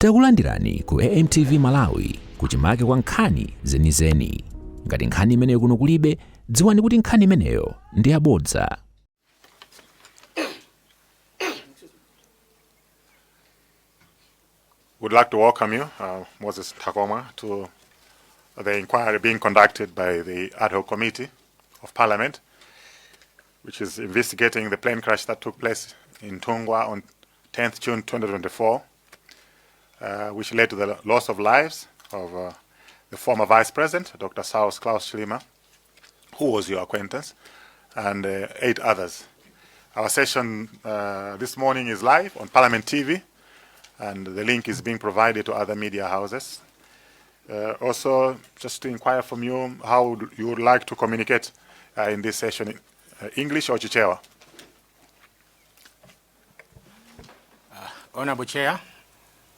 Takulandirani ku AMTV Malawi kuchimake kwa nkhani zenizeni. Ngati nkhani imeneyo kuno kulibe, dziwani kuti nkhani imeneyo ndi yabodza. Would like to welcome you, Moses Takoma, to the inquiry being conducted by the ad hoc committee of Parliament, which is investigating the plane crash that took place in Tungwa on 10th June 2024, which led to the loss of lives of the former Vice President, Dr. Klaus Chilima, who was your acquaintance, and 8 others. Our session this morning is live on Parliament TV, and the link is being provided to other media houses. Also, just to inquire from you how you would like to communicate in this session, English or Chichewa? Honorable Chair,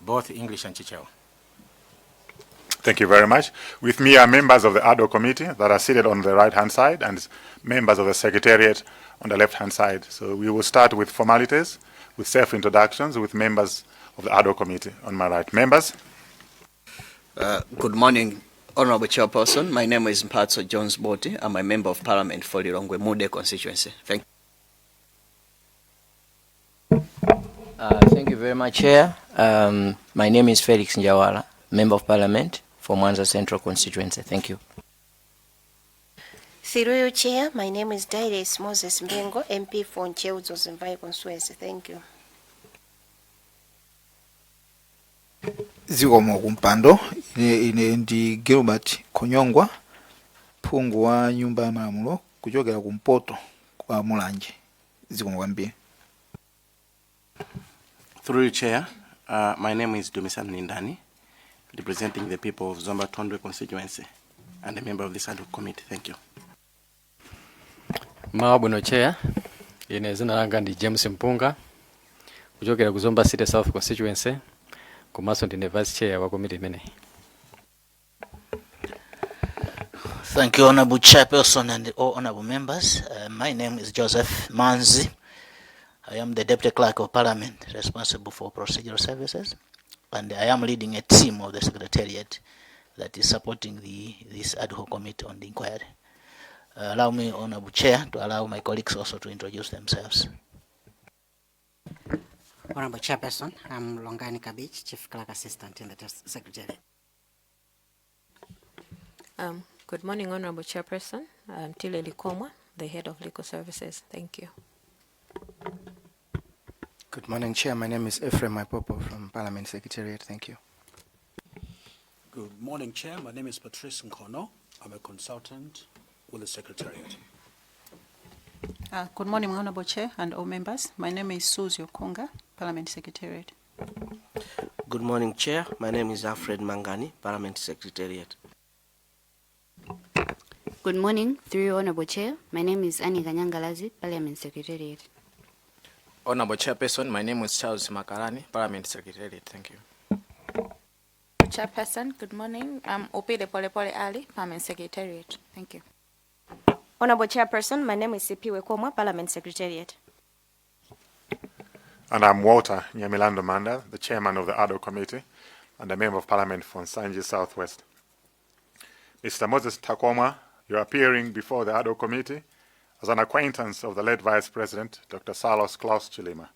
both English and Chichewa. Thank you very much. With me are members of the ad hoc committee that are seated on the right-hand side and members of the Secretariat on the left-hand side. So we will start with formalities, with self-introductions, with members of the ad hoc committee on my right. Members? Good morning, Honorable Chairperson. My name is Mpatso Jones Boti. I'm a member of Parliament for Lilongwe Mude constituency. Thank you. Thank you very much, Chair. My name is Felix Njawala, Member of Parliament for Mwanza Central constituency. Thank you. Through you, Chair, my name is Dairis Moses Mbengo, MP for Ncheuzo Zimbai constituency. Thank you. Zikomo kumpando ine ndi Gilbert Konyongwa, phungu wa nyumba ya malamulo kuchokera kumpoto kwa Mulanje. Zikomo kwambiri. Through you, Chair, my name is Dumisan Nindani, representing the people of Zomba Tondwe constituency and a member of this ad hoc committee. Thank you. Mawabuno Chair, ine zina langa ndi James Mpunga kuchokera ku Zomba City South constituency, kumaso ndine Vice Chair wa committee imene. Thank you, Honorable Chairperson and all honorable members. My name is Joseph Manzi. I am the Deputy Clerk of Parliament responsible for procedural services, and I am leading a team of the Secretariat that is supporting this ad hoc committee on the inquiry. Allow me, Honorable Chair, to allow my colleagues also to introduce themselves. Honorable Chairperson, I'm Longani Kabich, Chief Clerk Assistant in the Secretariat. Good morning, Honorable Chairperson. I'm Tile Likomwa, the Head of Legal Services. Thank you. Good morning, Chair. My name is Ephraim Maipopo from Parliament Secretariat. Thank you. Good morning, Chair. My name is Patrice Nkono. I'm a consultant with the Secretariat. Good morning, Honorable Chair and all members. My name is Suzy Okonga, Parliament Secretariat. Good morning, Chair. My name is Alfred Mangani, Parliament Secretariat. Good morning, through you, Honorable Chair. My name is Annie Kanyangalazi, Parliament Secretariat. Honorable Chairperson, my name is Charles Makarani, Parliament Secretariat. Thank you. Chairperson, good morning. I'm Opide Polepole Ali, Parliament Secretariat. Thank you. Honorable Chairperson, my name is Sipi Wekomwa, Parliament Secretariat. And I'm Walter Nyamilando Manda, the Chairman of the ad hoc committee and a Member of Parliament for Nsanje Southwest. Mr. Moses Takoma, you're appearing before the ad hoc committee as an acquaintance of the late Vice President, Dr. Klaus Chilima,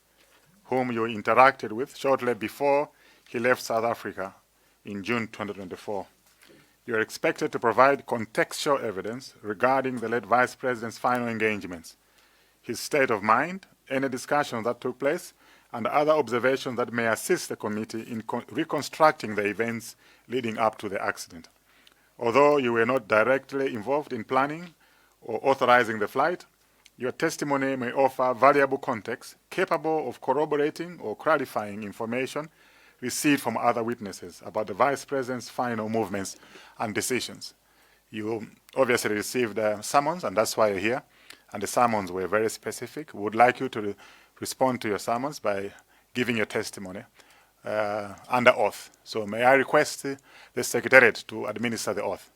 whom you interacted with shortly before he left South Africa in June 2024. You are expected to provide contextual evidence regarding the late Vice President's final engagements, his state of mind, any discussions that took place, and other observations that may assist the committee in reconstructing the events leading up to the accident. Although you were not directly involved in planning or authorizing the flight, your testimony may offer valuable context capable of corroborating or clarifying information received from other witnesses about the Vice President's final movements and decisions. You obviously received a summons, and that's why you're here, and the summons were very specific. We would like you to respond to your summons by giving your testimony under oath. So may I request the Secretariat to administer the oath.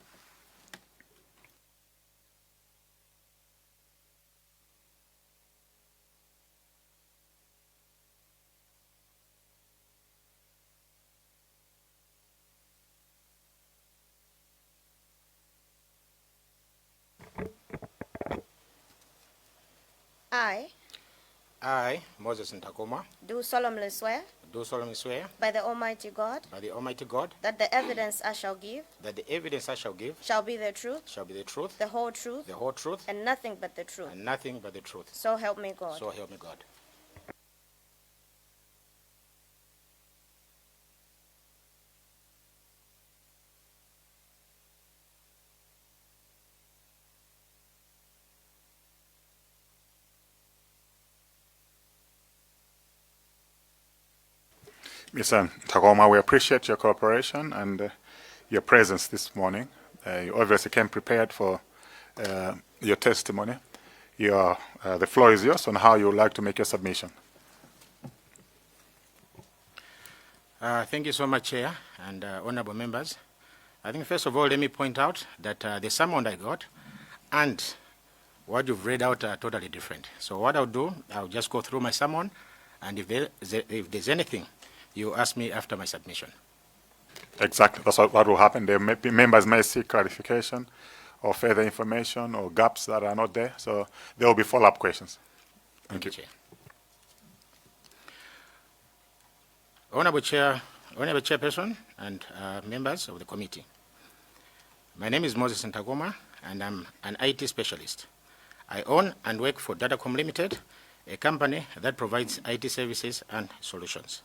I, Moses Ntakoma, do solemnly swear do solemnly swear by the Almighty God by the Almighty God that the evidence I shall give that the evidence I shall give shall be the truth, shall be the truth, the whole truth, the whole truth, and nothing but the truth. and nothing but the truth. So help me God. So help me God. Mr. Ntakoma, we appreciate your cooperation and your presence this morning. You obviously came prepared for your testimony. The floor is yours on how you would like to make your submission. Thank you so much, Chair and honorable members. I think first of all, let me point out that the summon I got and what you've read out are totally different. So what I'll do, I'll just go through my summon, and if there's anything, you ask me after my submission. Exactly, that's what will happen. Members may seek clarification or further information or gaps that are not there. So there will be follow-up questions. Thank you. Chair. Honorable Chairperson and members of the committee. My name is Moses Ntakoma, and I'm an IT specialist. I own and work for Datacom Limited, a company that provides IT services and solutions.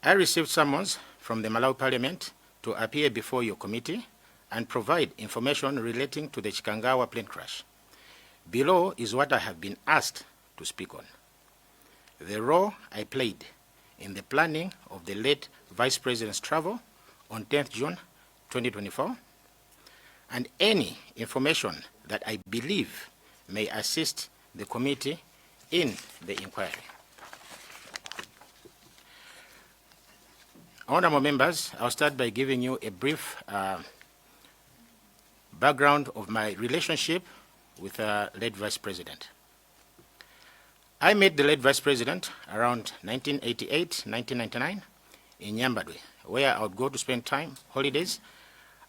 I received summons from the Malawi Parliament to appear before your committee and provide information relating to the Chikangawa plane crash. Below is what I have been asked to speak on. The role I played in the planning of the late Vice President's travel on 10th June 2024, and any information that I believe may assist the committee in the inquiry. Honorable members, I'll start by giving you a brief background of my relationship with the late Vice President. I met the late Vice President around 1988, 1999 in Nyambadwe, where I would go to spend holidays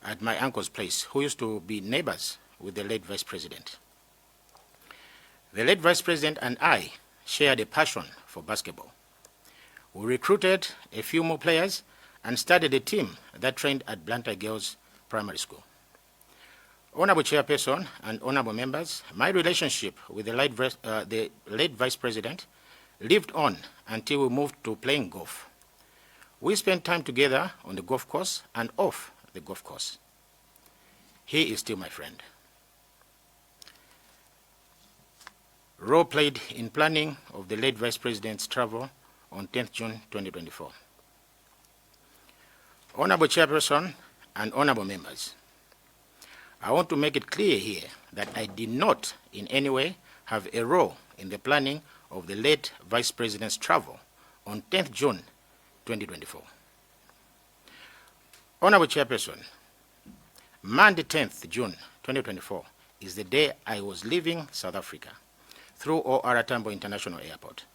at my uncle's place, who used to be neighbors with the late Vice President. The late Vice President and I shared a passion for basketball. We recruited a few more players and started a team that trained at Blantyre Girls Primary School. Honorable Chairperson and honorable members, my relationship with the late Vice President lived on until we moved to playing golf. We spent time together on the golf course and off the golf course. He is still my friend. Role played in planning of the late Vice President's travel on 10th June 2024. Honorable Chairperson and honorable members, I want to make it clear here that I did not in any way have a role in the planning of the late Vice President's travel on 10th June 2024. Honorable Chairperson, Monday 10th June 2024 is the day I was leaving South Africa through OR Tambo International Airport.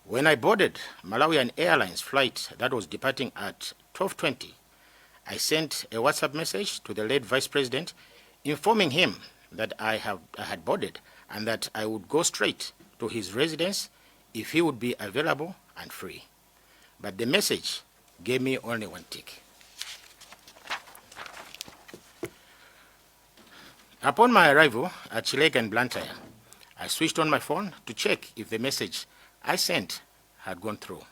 When I boarded Malawi Airlines flight that was departing at 12:20, I sent a WhatsApp message to the late Vice President informing him that I had boarded and that I would go straight to his residence if he would be available and free. But the message gave me only one tick. Upon my arrival at Chileka and Blantyre, I switched on my phone to check if the message I sent had gone through,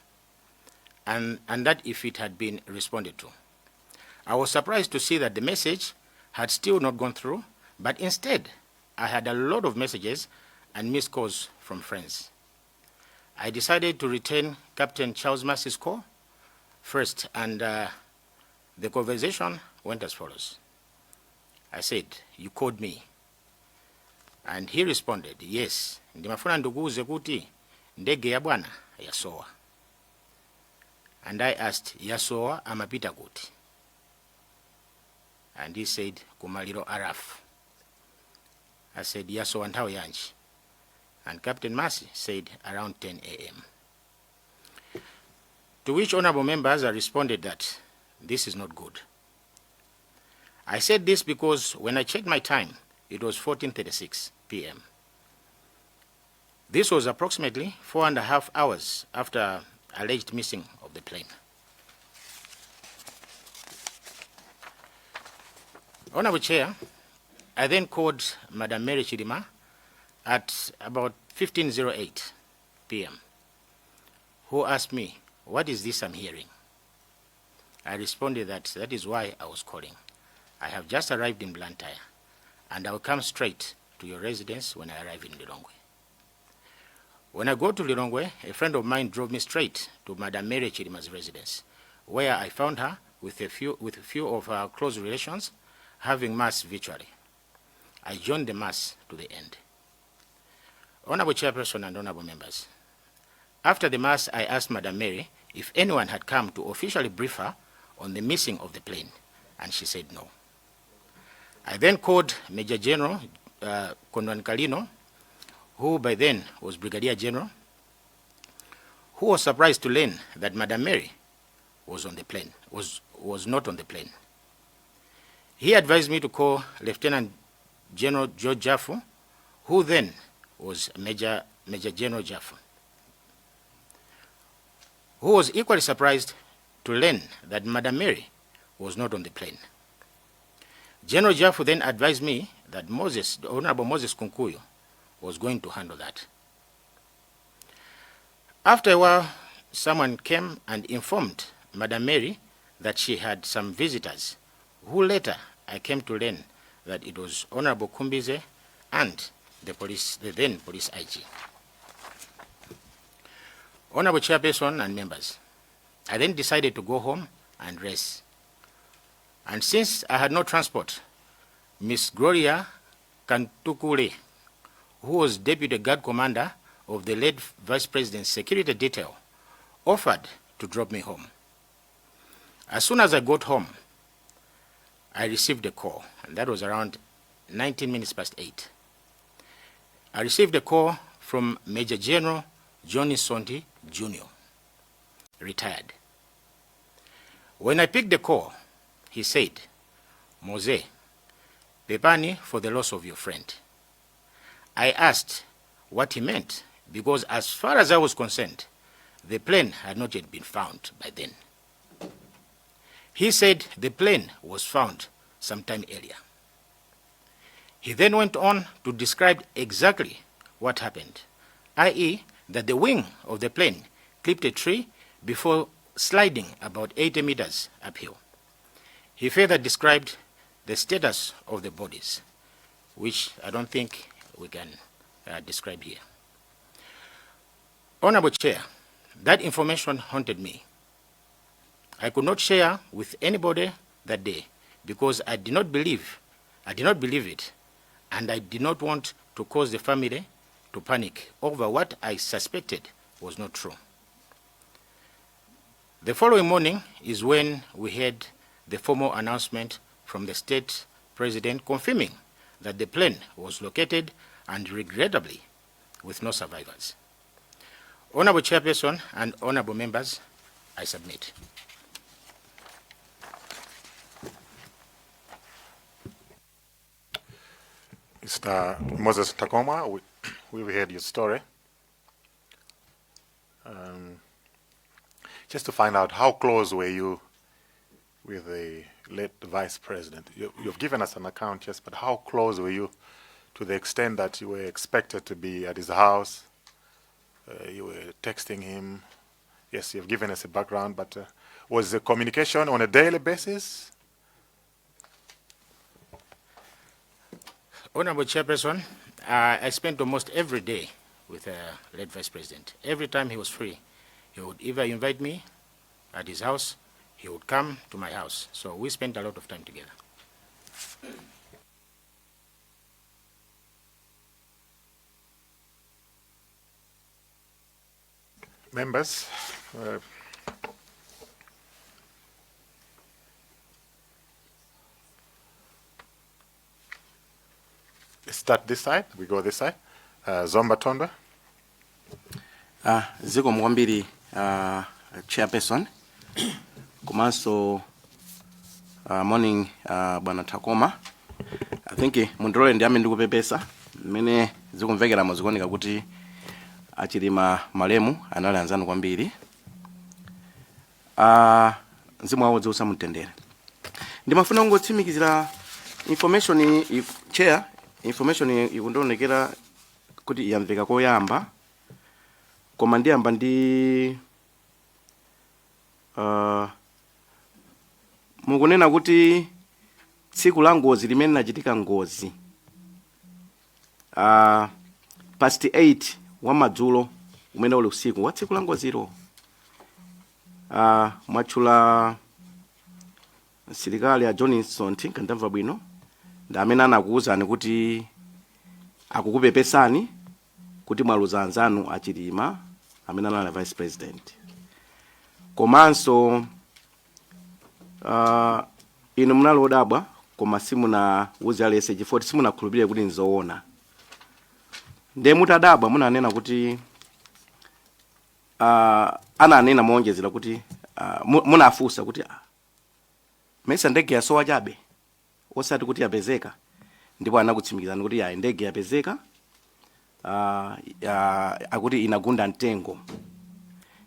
and that if it had been responded to. I was surprised to see that the message had still not gone through, but instead, I had a lot of messages and missed calls from friends. I decided to return Captain Charles Massey's call first, and the conversation went as follows. I said, "You called me." And he responded, "Yes, ndimafuna ndukuuze kuti ndege ya bwana yasowa." And I asked, "Yasowa amapita kuti?" And he said, "Kumaliro Araf." I said, "Yasowa nthawi yanji?" And Captain Massey said, "Around 10 a.m. To which honorable members I responded that this is not good. I said this because when I checked my time, it was 14:36 p.m. This was approximately 4.5 hours after alleged missing of the plane. Honorable Chair, I then called Madam Mary Chilima at about 15:08 p.m., who asked me, "What is this I'm hearing?" I responded that is why I was calling. I have just arrived in Blantyre, and I will come straight to your residence when I arrive in Lilongwe. When I go to Lilongwe, a friend of mine drove me straight to Madam Mary Chilima's residence, where I found her with a few of her close relations having mass virtually. I joined the mass to the end. Honorable Chairperson and honorable members, after the mass, I asked Madam Mary if anyone had come to officially brief her on the missing of the plane, and she said no. I then called Major General Kondwan Kalino, who by then was Brigadier General, who was surprised to learn that Madam Mary was on the plane, was not on the plane. He advised me to call Lieutenant General George Jaffu, who then was Major General Jaffu, who was equally surprised to learn that Madam Mary was not on the plane. General Jaffu then advised me that the Honorable Moses Kunkuyu was going to handle that. After a while, someone came and informed Madam Mary that she had some visitors, who later I came to learn that it was Honorable Kumbize and the then police IG. Honorable Chairperson and members, I then decided to go home and rest. And since I had no transport, Miss Gloria Kantukule, who was Deputy Guard Commander of the late Vice President's security detail, offered to drop me home. As soon as I got home, I received a call, and that was around 19 minutes past 8. I received a call from Major General Johnny Sonti Jr., retired. When I picked the call, he said, "Mose, Pepani for the loss of your friend." I asked what he meant, because as far as I was concerned, the plane had not yet been found by then. He said the plane was found sometime earlier. He then went on to describe exactly what happened, i.e., that the wing of the plane clipped a tree before sliding about 80 meters uphill. He further described the status of the bodies, which I don't think we can describe here. Honorable Chair, that information haunted me. I could not share with anybody that day because I did not believe it, and I did not want to cause the family to panic over what I suspected was not true. The following morning is when we heard the formal announcement from the state president confirming that the plane was located and regrettably with no survivors. Honorable Chairperson and honorable members, I submit. Mr. Moses Takoma, we've heard your story. Just to find out, how close were you with the late Vice President? You've given us an account, yes, but how close were you to the extent that you were expected to be at his house? You were texting him. Yes, you've given us a background, but was the communication on a daily basis? Honorable Chairperson, I spent almost every day with the late Vice President. Every time he was free, he would either invite me at his house, he would come to my house. So we spent a lot of time together. Members, start this side, we go this side. Zomba Tonda. Ziko mwambiri chairperson. Kumanso morning bwana Takoma. I think mundrole ndi ame ndikupepesa mene zikumvekera muzikuoneka kuti Chilima Malemu anali anzanu kwambiri. Mzimu wawo dzausa mtendere. Ndimafuna kungotsimikizira information chair, information ikundonekera kuti yamveka koyamba. Koma ndiyamba ndi mukunena kuti tsiku la ngozi limene lachitika ngozi past 8 wa madzulo umene uli usiku wa tsiku la ngozilo mwatchula msilikali a Johnson kandamva bwino ndi amene anakuwuzani kuti akukupepesani kuti mwaluza anzanu a Chilima amene anali vice president. Komanso inu munali odabwa koma simunawuze alese chifukwa simunakhulupirire kuti nzoona. Nde mutadabwa munanena kuti ananena moonjezera kuti munafunsa kuti mesa ndege yasowa chabe osati kuti yapezeka, ndipo anakutsimikizani kuti ya ndege yapezeka akuti inagunda mtengo,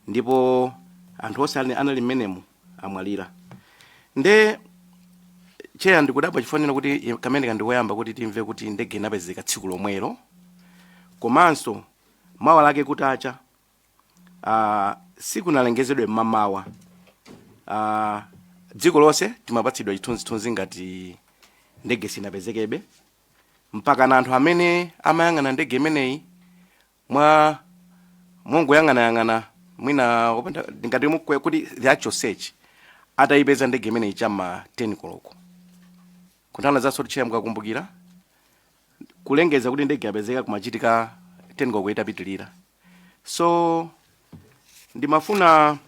ndipo anthu onse anali mmenemu amwalira. Nde cheya ndikudabwa chifanira kuti kamene kandikoyamba kuti timve kuti ndege inapezeka tsiku lomwelo, komanso mawa lake kutacha sikunalengezedwe mmamawa. Dziko lonse timapatsidwa chithunzithunzi ngati ndege sinapezekebe, mpaka na anthu amene amayang'ana ndege imeneyi mongoyang'ana mwina ngati kuti the actual search atayipeza ndege imeneyi chamma 10 koloko. Kunthawi za soti cheya mukakumbukira kulengeza kuti ndege yapezeka kumachitika 10 koloko itapitilira. So ndimafuna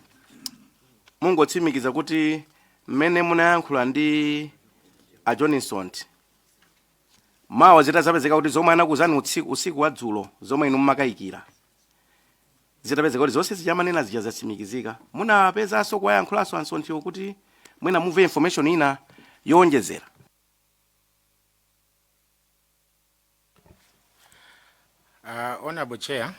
mungotsimikiza kuti mmene munayankhula ndi a Johnson mawa zitazapezeka kuti zomwe anakuzani usiku wa dzulo zomwe inu mmakayikira zitapezeka kuti zonse zichamanena zichazatsimikizika. Munapezanso kuyankhulanso ansontiwo kuti mwina muve information ina yowonjezera. Honorable Chair,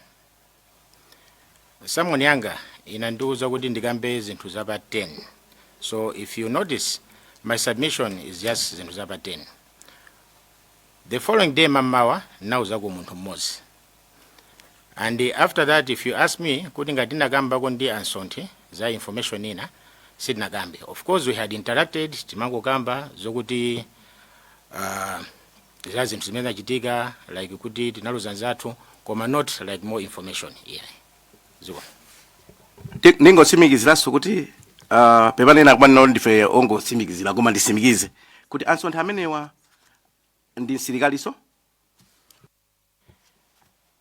someone yanga inandiuza kuti ndikambe zinthu zapa 10. So if you notice, my submission is just zinthu zapa 10. The following day mamawa nauza ku munthu mmozi. And after that, if you ask me, kuti ngati ndakambako ndi ansonti za information ina, sindinakambe. Of course we had interacted, timangokamba zokuti za zinthu zimene zachitika, like kuti tinaluza nzathu, koma not like more information. Yeah. Zuwa. Ndingotsimikiziraso kuti pepanena kumanena ndife ongotsimikizira koma ndisimikize kuti ansonti amenewa ndi msilikaliso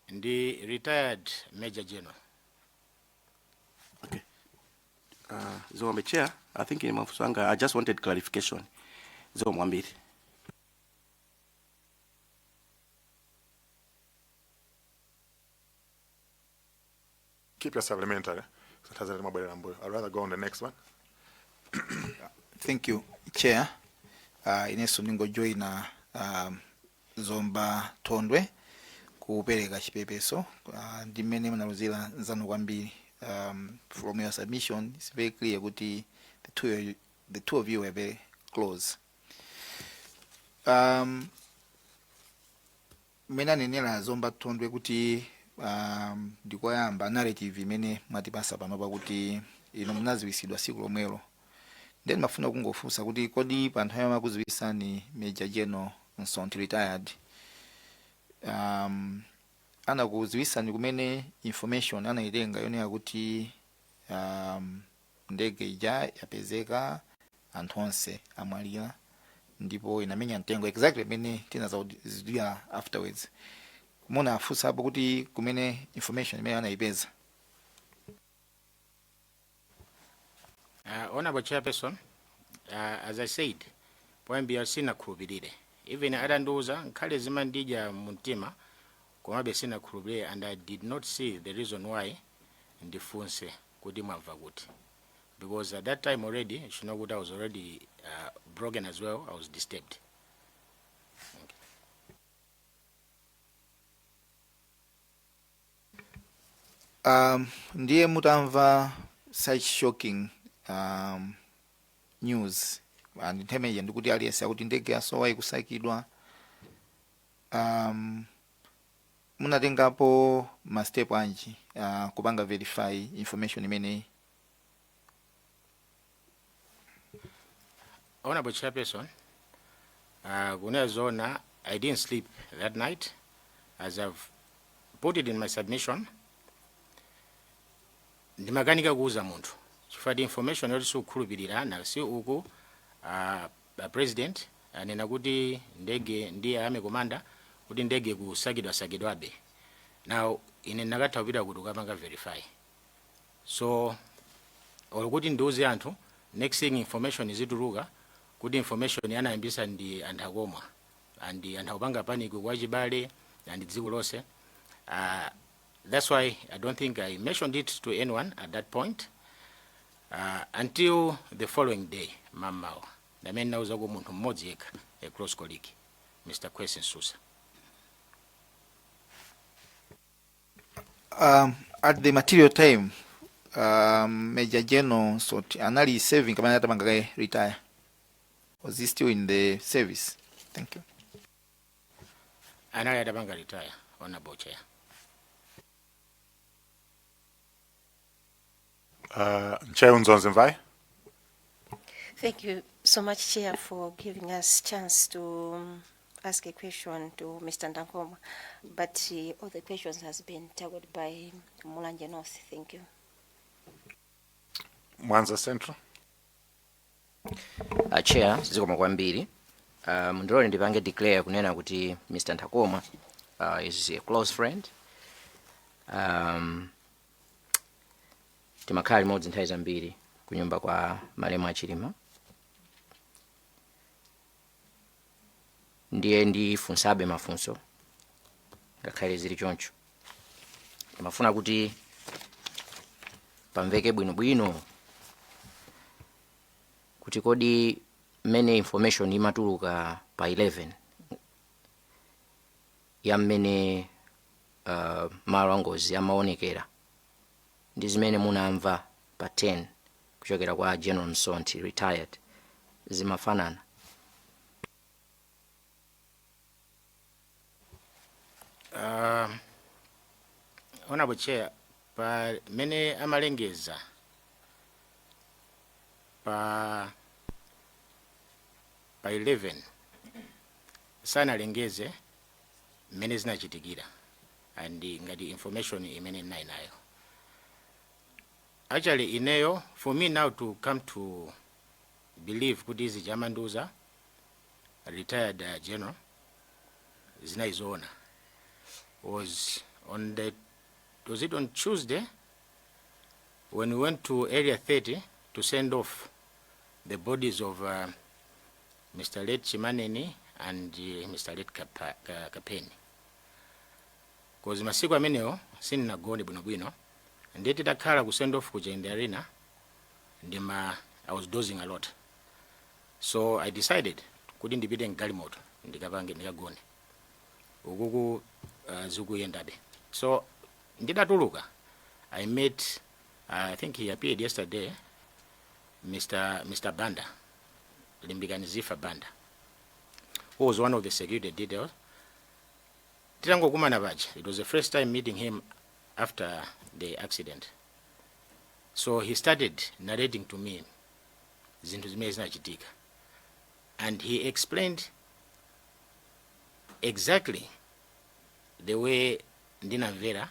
ndi retired Major General. Okay. Zombe Chair, I think in Mafusanga, I just wanted clarification. Zomwambiri. Keep your supplementary. I'd rather go on the next one. Thank you, Chair. Ineso ningo joina Zomba Tondwe kupereka chipepeso ndimene munaluzira nzanu kwambiri. From your submission, it's very clear kuti the two of you were very close. Mena nenera Zomba Tondwe kuti ndikoyamba narrative imene mwatipasa panopa kuti ino munaziwisidwa siku lomwelo. Then mafuna kungofunsa kuti kodi pa nthawi yamakuziwisani Major General Nsonti retired anakuziwisani kumene information anaitenga yonera kuti ndege ija yapezeka anthu onse amwalira ndipo inamenya mtengo exactly mene tinazazidziwa afterwards. Muna afunsa hapo kuti kumene information imene anaipeza. Honorable Chairperson, as I said, poyambira sinakhulupirire. Even adanduza nkhale zimandija muntima komabe sinakhulupirire, and I did not see the reason why ndifunse kuti mwamva kuti. Because at that time already, you know what, I was already broken as well, I was disturbed. Ndiye mutamva such shocking news and nthawi ndikuti aliyense akuti ndege yasowa ikusakidwa. Munatengapo ma step anji kupanga verify information imeneyi? Honorable Chairperson, Gunazona, I didn't sleep that night. As I've put it in my submission, ndimaganika kuuza muntu chifukwa information yoti sikukhulupirira na si uku president anena kuti ndege ndiye ame komanda kuti ndege kusakidwabe. Now ine nakatha kupita kuti ukapanga verify, so olikuti ndiuze anthu next thing information izituluka kuti information yanayambisa ndi anthakomwa andi anthakupanga panic kwa chibale and dziko lonse. That's why I don't think I mentioned it to anyone at that point until the following day mamawa ndamene nauza ku munthu mmodzi yekha, a close colleague, Mr. Kwesi Nsusa. At the material time, Major General Sot anali serving kama atapanga retire. Was he still in the service? Thank you. Anali atapanga retire, Honorable Chair. Chair Unzonzimvai. Thank you so much, Chair, for giving us chance to ask a question to Mr. Ndankoma, but all the questions has been tackled by Mulanje North. Thank you. Mwanza Central. Chair, zikoma kwambiri. Mundilole ndipange declare kunena kuti Mr. Ntakoma is a close friend. Timakhala limodzi nthawi zambiri kunyumba kwa Malemu a Chilima. Ndiye ndifunsabe mafunso ngakhale zili choncho. Timafuna kuti pamveke bwinobwino kuti kodi mmene information imatuluka pa 11 ya mmene malo angozi amaonekera ndi zimene munamva pa 10 kuchokera kwa General Msonti retired zimafanana. Honorable Chair, pa mene amalengeza pa 11 sana lengeze mene zinachitikira and ngati information imene nayo. Actually ineyo, for me now to come to believe kuti izi jamanduza retired general zinaizona was it on Tuesday when we went to area 30 to send off the bodies of Mr. Late Chimaneni and Mr. Late Kapeni. Because masiku ameneyo sinina gone bwinobwino ndeti takhala ku send off kuja in the arena I was dozing a lot, so I decided kuti ndipite ngalimoto ndikapange ndikagone ukuku zikuyendabe. So ndidatuluka I met I think he appeared yesterday, Mr. Banda, Limbikanizifa Banda, who was one of the security details. Titango kumana baje. It was the first time meeting him after the accident. So he started narrating to me zinthu zimene zinachitika, and he explained exactly the way ndinamvera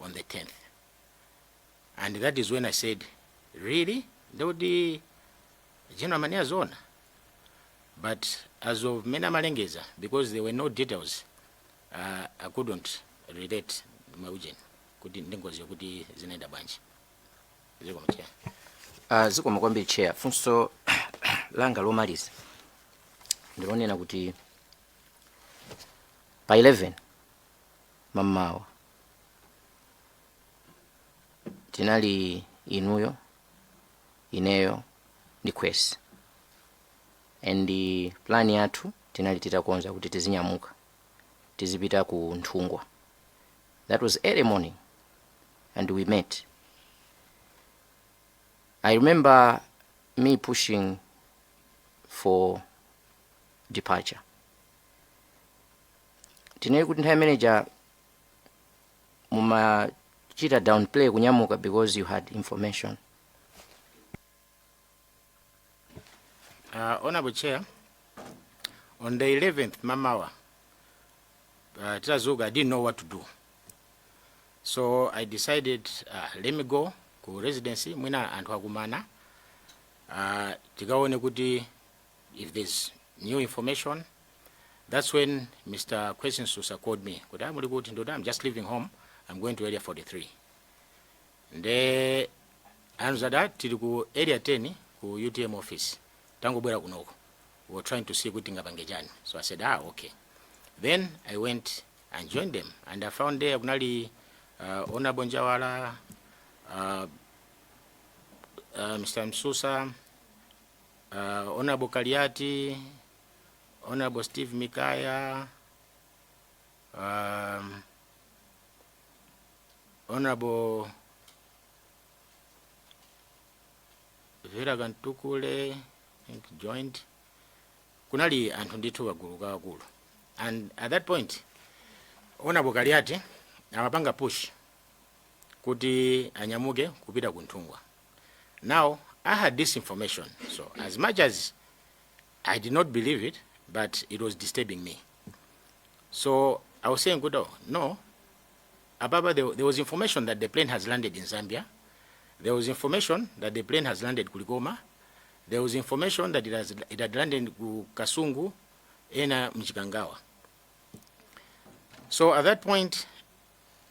on the 10th. And that is when I said, really? Ndodi General Mania zona. But as of Mena Malengeza, because there were no details, I couldn't relate Maujen. Ndingozi kuti zinaenda banji. Ziko mchea. Ziko mkwambi chair. Funso langa lomaliza ndilonena kuti pa 11 mamawa tinali inuyo, ineyo ndi Kwesi, and plan yathu tinali titakonza kuti tizinyamuka tizipita ku Nthungwa. That was early morning, and we met. I remember me pushing for departure. Tineri kuti nthawi manager mumachita downplay kunyamuka because you had information. Honorable Chair, on the 11th Mamawa, Tirazuga, I didn't know what to do. So I decided, let me go to residency, mwina anthu akumana. Tigaone kuti if there's new information. That's when Mr. Question Susa called me. I'm just leaving home. I'm going to area 43. Nde anzada tili ku area 10 ku UTM office. Tango bwera kunoko. We were trying to see kuti ngabangejani. So I said, okay. Then I went and joined them, and I found there kunali Honorable Njawala, Mr. Msusa, Honorable Kaliati, Honorable Steve Mikaya, Honorable Vera Gantukule, I think joined. Kunali antunditu wagulu. And at that point, Honorable Kaliati, amapanga push kuti anyamuge kupita kuntungwa. Now, I had this information, so as much as I did not believe it, but it was disturbing me. So I was saying, no, Ababa, there was information that the plane has landed in Zambia. There was information that the plane has landed Kuligoma. There was information that it had landed in Kasungu, Ena Mchikangawa. So at that point,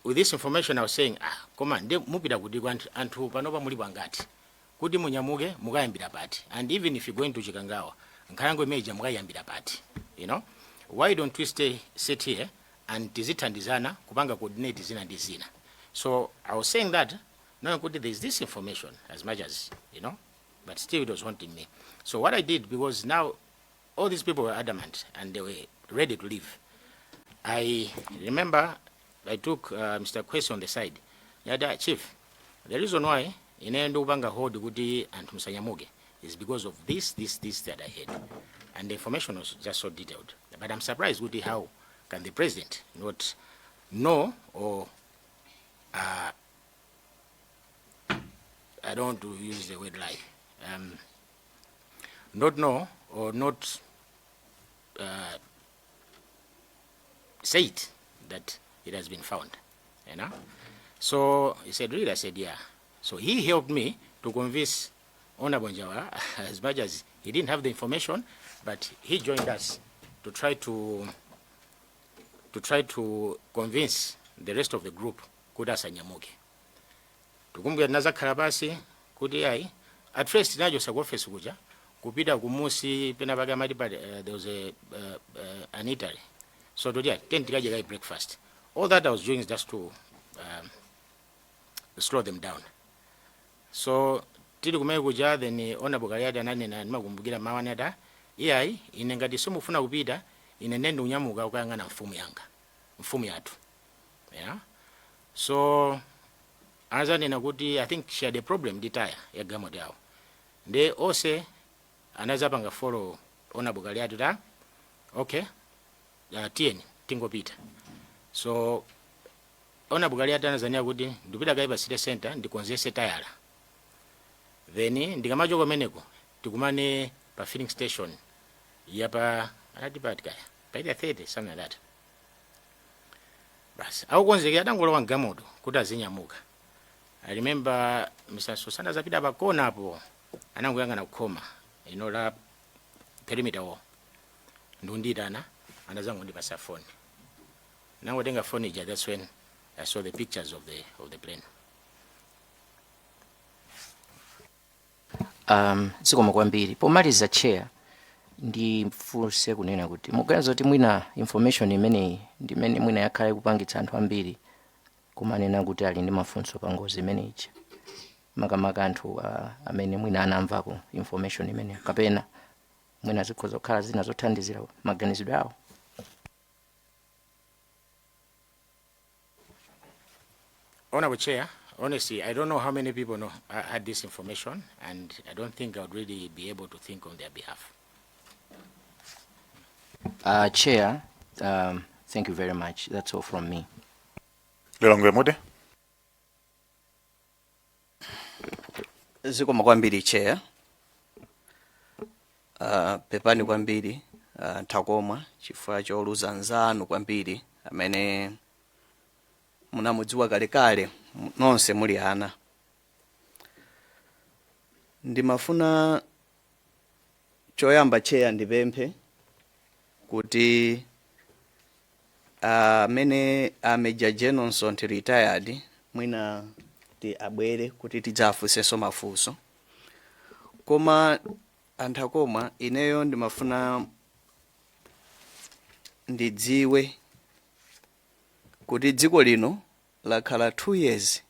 with this information, I was saying, come on, mupida kudigwa antu panova muli bangati. Kudi munyamuge, mugayambira pati. And even if you're going to Chikangawa, nkayango meja mugayambira pati. You know? Why don't we sit here and dizana, kupanga coordinate dizina. So I was saying that, no, there's this information as much as, you know, but still it was haunting me. So what I did, because now all these people were adamant and they were ready to leave. I remember I took Mr. Kwesi on the side. Yada, Chief, the reason why inendo banga hold guti and Musanyamuge is because of this that I had. And the information was just so detailed. But I'm surprised guti how can the president not know or I don't want to use the word lie. Not know or not say it that it has been found, you know. So he said, really? I said, yeah. So he helped me to convince Honorable Njawala, as much as he didn't have the information, but he joined us to try to convince the rest of the group kuda sanyamuke. Tukumbia naza karabasi kudi ai. At first najo sa office kuja kupita kumusi pena baga madi, but there was an eatery. So today, 10 tikaja breakfast. All that I was doing is just to slow them down. So tili kumai kuja, then Honorable Kaliati nani na magumbugira mawaneda, iyai inengati sumu funa kupita inenendo unyamuka ukanga na mfumu yatu. Yeah. So anazani na kuti, I think she had a problem ditaya ya gamo yao. Nde ose anaza panga follow Honorable Kaliati da. Okay. Tieni tingo pita. So Honorable Kaliati anazania kuti ndupita kaiba city center ndikonzese tayala. Then ndikamajoko meneko tikumane pa filling station yapa anatipati kaya paida 30 something like that. Bas au konzeke atangolowa ngamoto kuti azinyamuka. I remember Mr. Susana zapita bakona hapo anangoyanga na kukoma inola perimeter wall ndundidana anazangu ndipasa phone. Now denga phone ija, that's when I saw the pictures of the plane. Sikoma kwambiri. Pomaliza chair ndifuse kunena kuti muganiza kuti mwina information imene ndimene mwina yakhale kupangitsa anthu ambiri kumanena kuti ali ndi mafunso pa ngozi imene ija. Makamaka anthu amene mwina anamvako information imene kapena mwina zikhoza kukhala zina zothandizira maganizidwe awo. Honorable Chair, Honestly, I don't know how many people know had this information, and I don't think I would really be able to think on their behalf. Chair, thank you very much. That's all from me. Lilongwe Mude. Zikomo kwambiri chair. Pepani kwambiri Ntakomwa chifukwa choluza nzanu kwambiri amene munamudziwa kalekale nonse muli ana. Ndimafuna choyamba chair ndipemphe kuti amene Major General Nsonthi retired mwina ti abwere kuti tidzafunsenso mafunso. Koma Ntakomwa ineyo ndimafuna ndidziwe kuti dziko lino lakhala 2 years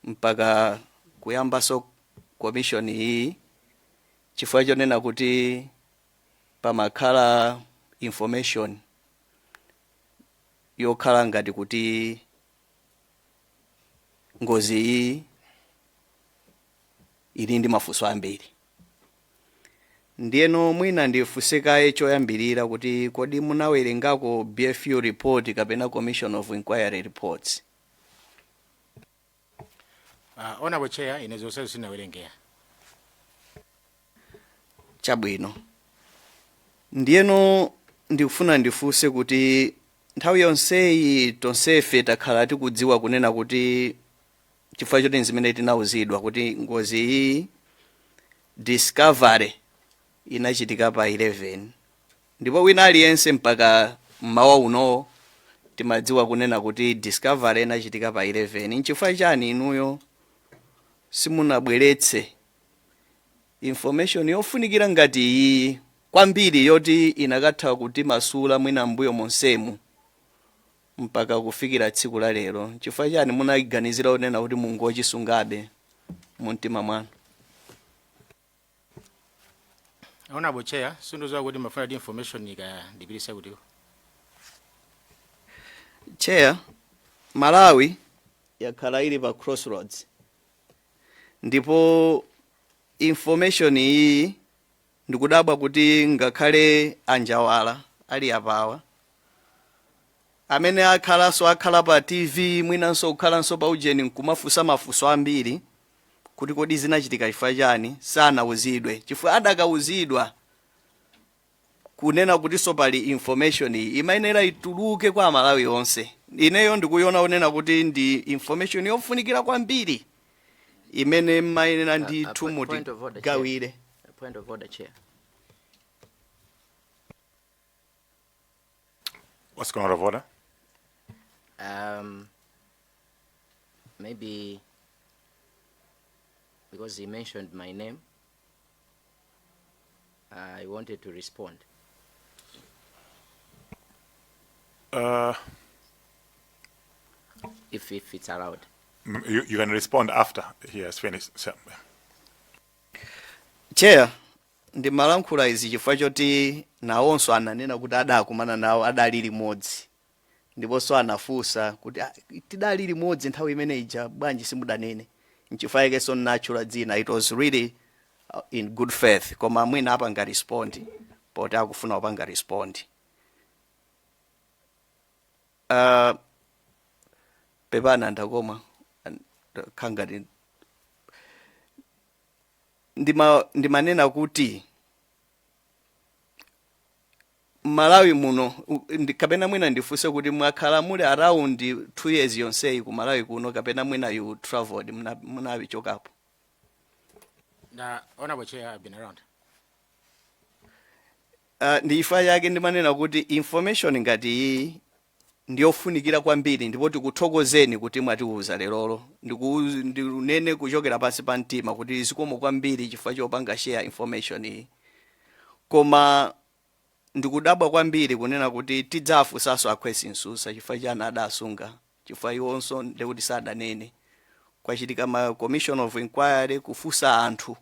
mpaka kuyambaso commission iyi, chifukwa chonena kuti pamakhala information yokhala ngati kuti ngozi iyi ili ndi mafunso ambiri. Ndiyeno mwina ndifunsekaye choyambirira kuti kodi munawerengako BFU report kapena Commission of Inquiry reports? Honorable Chair, inezonse sinawerengea. Chabwino. Ndiyeno ndikufuna ndifunse kuti nthawi yonseyi tonsefe takhala tikudziwa kunena kuti chifukwa choti zimene tinauzidwa kuti ngozi iyi discovery inachitika pa 11, ndipo wina aliyense mpaka mmawa uno timadziwa kunena kuti discovery inachitika pa 11. Nchifukwa chani inuyo simunabweretse information yofunikira ngati iyi kwambiri yoti inakatha kuti masula mwina mbuyo monsemu mpaka kufikira tsiku la lero? Chifukwa chani munaganizira kunena kuti mungochisungabe mumtima mwanu? Honorable Chair, sindozowa kuti mafuna di information ikandipirisa kuti. Chair, Malawi yakhala ili pa crossroads, ndipo information iyi ndikudabwa kuti ngakhale anjawala ali apawa amene akhala pa TV mwinanso kukhalanso pa ujeni nkumafunsa mafunso ambiri kuti kodi zinachitika chifukwa chani sanauzidwe. Chifukwa adakauzidwa kunena kuti so pali information iyi imayenera ituluke kwa Malawi onse. Ineyo ndikuiona kunena kuti ndi information yofunikira kwambiri imene mayenera ndi tumuti gawire. Point of order, Chair. What's going out of order? Maybe because he mentioned my name, I wanted to respond. If it's allowed. You can respond after he has finished. Chair, ndi malankhula izi chifukwa choti nawonso ananena kuti adakumana nawo adali limodzi, ndiponso anafunsa kuti tidali limodzi nthawi imene ija bwanji simudanene. Nchifukwa yekenso natural dzina, it was really in good faith, koma mwina apanga respond poti akufuna upanga respond. Pepana Ntakomwa khangati ndimanena kuti Malawi muno kapena mwina ndifunse kuti mwakhala muli around 2 years yonseyi ku Malawi kuno kapena mwina you traveled munabichokapo? Honorable Chair, I've been around. Ndifa yake ndimanena kuti information ngati iyi ndiyofunikira kwambiri, ndipo tikuthokozeni kuti mwatiuza lerolo. Ndikunene kuchokera pansi pa mtima kuti zikomo kwambiri chifukwa chopanga share information iyi. Koma ndikudabwa kwambiri kunena kuti tidzafunsanso akhwesi nsusa chifukwa chani adasunga, chifukwa iwonso ndikuti sadanene. Kwachitika ma Commission of Inquiry kufunsa anthu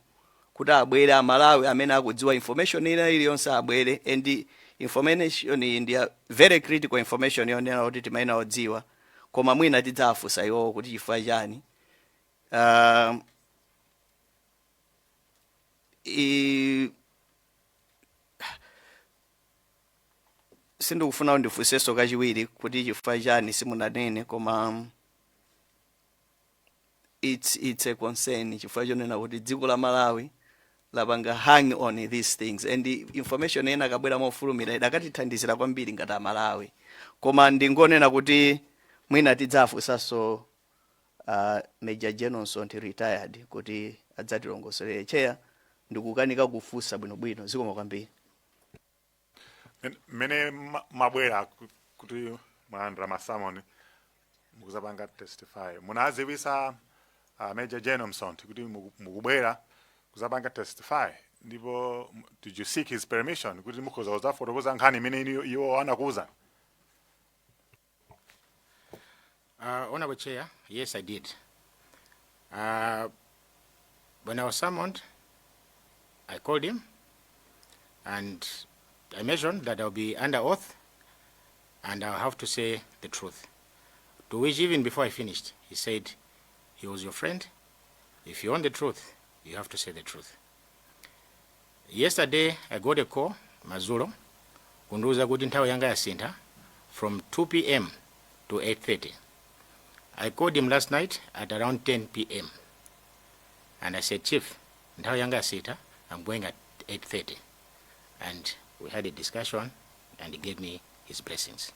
kuti abwere Amalawi amene akudziwa information ina iliyonse abwere, and information ndi very critical information yonena kuti timayenera kudziwa koma mwina tidzafunsa iwo kuti chifukwa chani. Sindikufuna ndifunsenso kachiwiri kuti chifukwa chani simunanene, koma it's a concern chifukwa chonena kuti dziko la Malawi lapanga hang on these things, and the information ena kabwera mofulumira idakatithandizira kwambiri ngati Malawi, koma ndingonena kuti mwina tidzafunsanso Major General Nsonthi retired kuti adzatilongosolere. Chair, ndikukanika kufunsa bwinobwino, zikomo kwambiri. Mene mabwera kuti mwaandra masamoni mukuzapanga testify. Munaziwisa Major General Nsonthi kuti mukubwera kuzapanga testify. Ndipo did you seek his permission kuti mukoza fotokoza nkhani mene iwo anakuza? Honorable Chair, yes, I did. When I was summoned, I called him and I mentioned that I'll be under oath and I'll have to say the truth. To which, even before I finished, he said, he was your friend. If you want the truth, you have to say the truth. Yesterday, I got a call, Mazulo, kunduza kuti nthawi yanga yasintha, from 2 p.m. to 8:30. I called him last night at around 10 p.m. And I said, Chief, nthawi yanga yasintha, I'm going at 8:30. And we had a discussion and he gave me his blessings.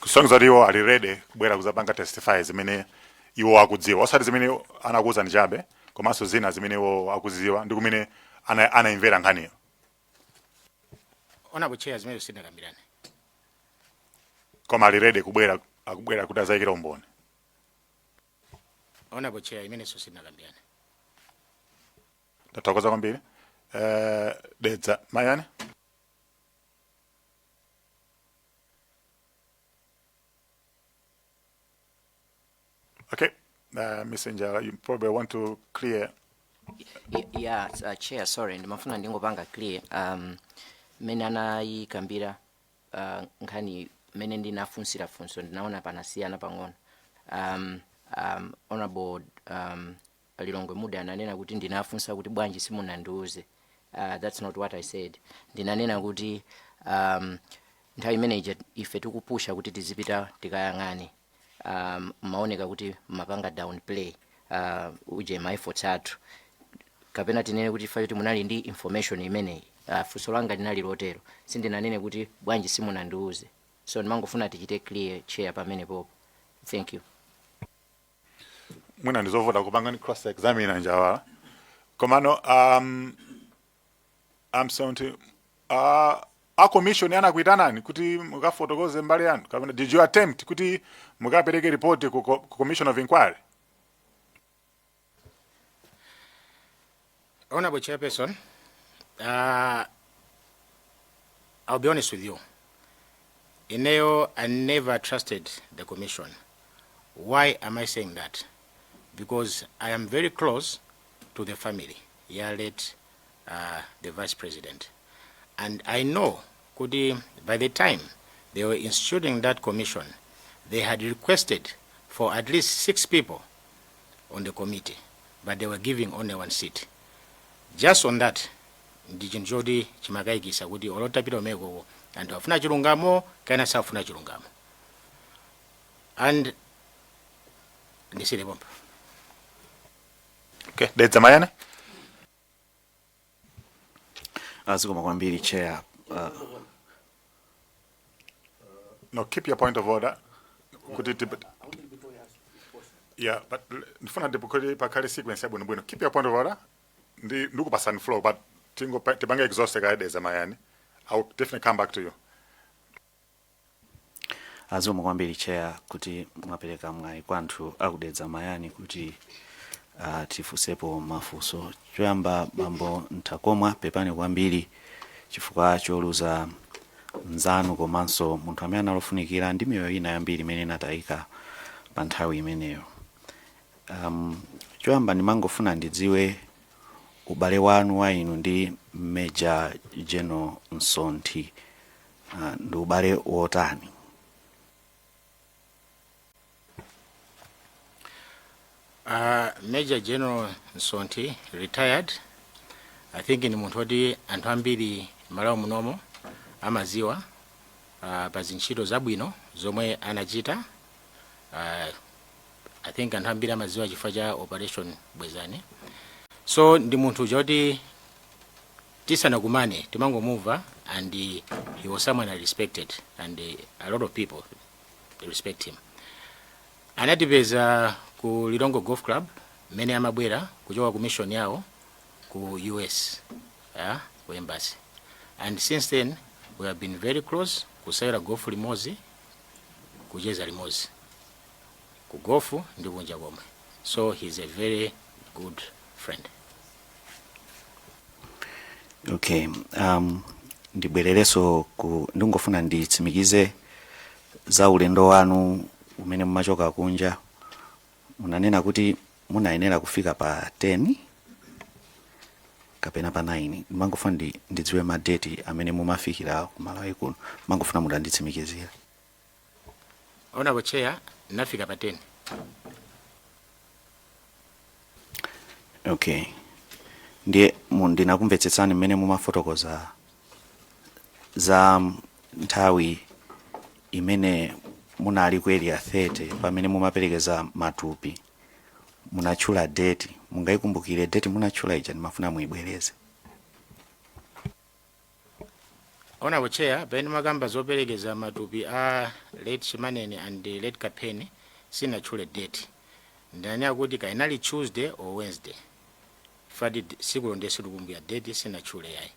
Kusonga iwo ali ready kubwera kuzapanga testify zimene iwo akudziwa. Osati zimene anakuza njabe, komanso zina zimene iwo akuziwa ndi kumene anaimvera nkhaniyo. Honorable Chair, zimene sinakambirane. Koma ali ready kubwera kuti azayikira umboni. Honorable Chair, imene sinakambirane. Tathokoza kwambiri. Dedza Mayane. Okay, Mr. Njala, you probably want to clear. Yeah, Chair, sorry, ndimafuna ndingopanga clear. Mene anayikambira nkhani mene ndinafunsira funso ndinaona panasiyana pang'ono. Honorable Lilongwe Mude ananena kuti ndinafunsa kuti bwanji simunandiuze. That's not what I said. Ndinanena kuti nthawi imene ife tikupusha kuti tizipita tikayang'ane. Maoneka kuti mapanga downplay uje my efforts athu. Kapena tinene kuti ife kuti munali ndi information imene funso langa linali lotero. Sindinanene kuti bwanji simunandiuze. So ndimangofuna tichite clear, Chair, pamene popo. Thank you. Mwina ndizovota kupanga ni cross examine Njala. Komano Msonthi a commission yana kuitanani kuti mukafotokoze mbali yanu. Kapena did you attempt kuti mukapereke report ku Commission of Inquiry? Honorable Chairperson, I'll be honest with you. Ineo, I never trusted the commission. Why am I saying that? Because I am very close to the family, late the Vice President. And I know, by the time they were instituting that commission, they had requested for at least 6 people on the committee, but they were giving only 1 seat. Just on that, ndichinjodi chimakaikisa kuti olotapita omeko and afuna chilungamo kana safuna chilungamo. And ndisire bomba. Okay, Dedza Mayane. Azikoma kwambiri, Chair. No, keep your point of order. Yeah, but nifuna ndipukuli pakali sequence ya bwino. Keep your point of order. Nduku pasan flow, but tibanga exhaust ka Dedza Mayane. I'll definitely come back to you. Azikoma kwambiri, Chair, kuti mwapereka mwayi kwa anthu akudedza Mayane kuti tifusepo mafunso. Choyamba bambo Ntakomwa pepani kwambiri chifukwa choluza nzanu komanso munthu amene analofunikira ndi miyoyo ina yambiri imene inatayika pa nthawi imeneyo. Choyamba ndimangofuna ndidziwe ubale wanu wa inu ndi Major General Nsonthi ndi ubale wotani. Major General Nsonti retired. I think ni muntu oti anthu ambiri Malawi munomo amaziwa pa zintchito zabwino zomwe anachita. I think anthu ambiri amaziwa chifukwa cha Operation Bwezani. So ndi munthu joti tisanakumane timangomumva, and he was someone I respected, and a lot of people respect him. Anatipeza ku Lilongo Golf Club mene amabwera kuchoka ku mission yawo ku US, ku embassy, and since then we have been very close. Kusayira golf limozi, kucheza limozi, ku golf ndi kunja komwe. So he's a very good friend. Okay, ndibwerereso ndingofuna nditsimikize za ulendo wanu umene mumachoka kunja. Munanena kuti munayenera kufika pa 10 kapena pa 9. Mangofuna ndidziwe madate amene mumafikira ku Malawi kuno. Mangofuna mutanditsimikizira. Honorable Chair, nafika pa 10. Okay. Ndiye ndinakumvetsetsani mmene mumafotokoza za nthawi imene munali ku area 30 pamene mumaperekeza matupi. Munachula date, mungayikumbukire date munachula ija, ndimafuna muibwereze. Honorable Chair, pene magamba zoperekeza matupi a late Chimaneni and late Kapeni sinachule date. Ndani akuti kainali Tuesday or Wednesday. Fadi siku londe sikukumbia date sinachule yayi.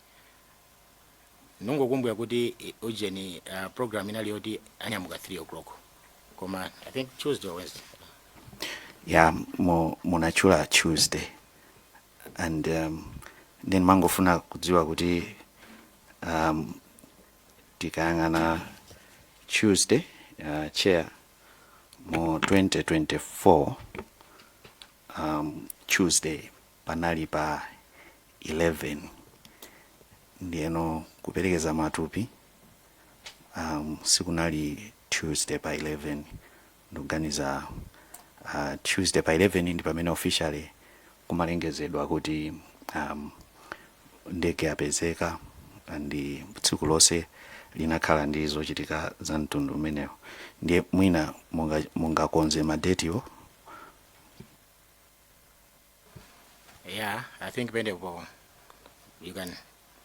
Nungo kumbuya kuti ujeni program inali yoti anyamuka 3 o'clock. Koma I think Tuesday or Wednesday. Yeah, munachula Tuesday. And then mangofuna kudziwa kuti tikayang'ana Tuesday, chair mu 2024 Tuesday panali pa 11 ndiyeno kuperekeza matupi sikunali Tuesday pa 11 ndikuganiza Tuesday pa 11 ndi pamene officially kumalengezedwa kuti ndege yapezeka, ndi tsiku lonse linakhala ndi zochitika za mtundu umenewo. Ndiye mwina mungakonze madetiwo. Yeah, I think you can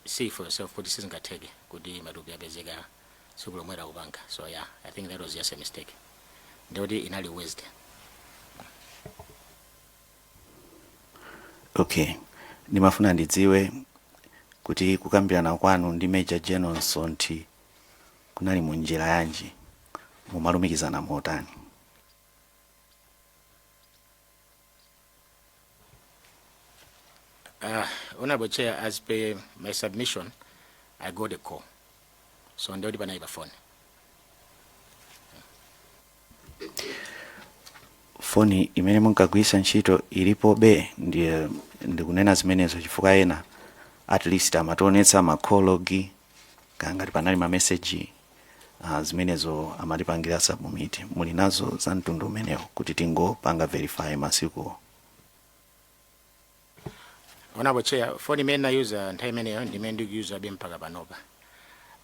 see for yourself kuti sizingateke kuti matupi yapezeka tsiku lomwera kupanga. So yeah, I think that was just a mistake. Ndoti inali Wednesday. Okay, ndimafuna ndidziwe kuti kukambirana kwanu ndi Major General Nsonti kunali munjira yanji, mumalumikizana motani? Honorable Chair, as per my submission, I got a call. So ndoti panaiba phone. Phone imene munkagwisa ntchito ilipo be, ndiye ndikunena zimenezo chifukwa ena at least amatonetsa makologi kangati panali ma message zimenezo amatipangira submit. Muli nazo za mtundu umenewo kuti tingopanga verify masiku? Honorable Chair, phone imene I use nthawi imeneyo ndimene use mpaka panopa.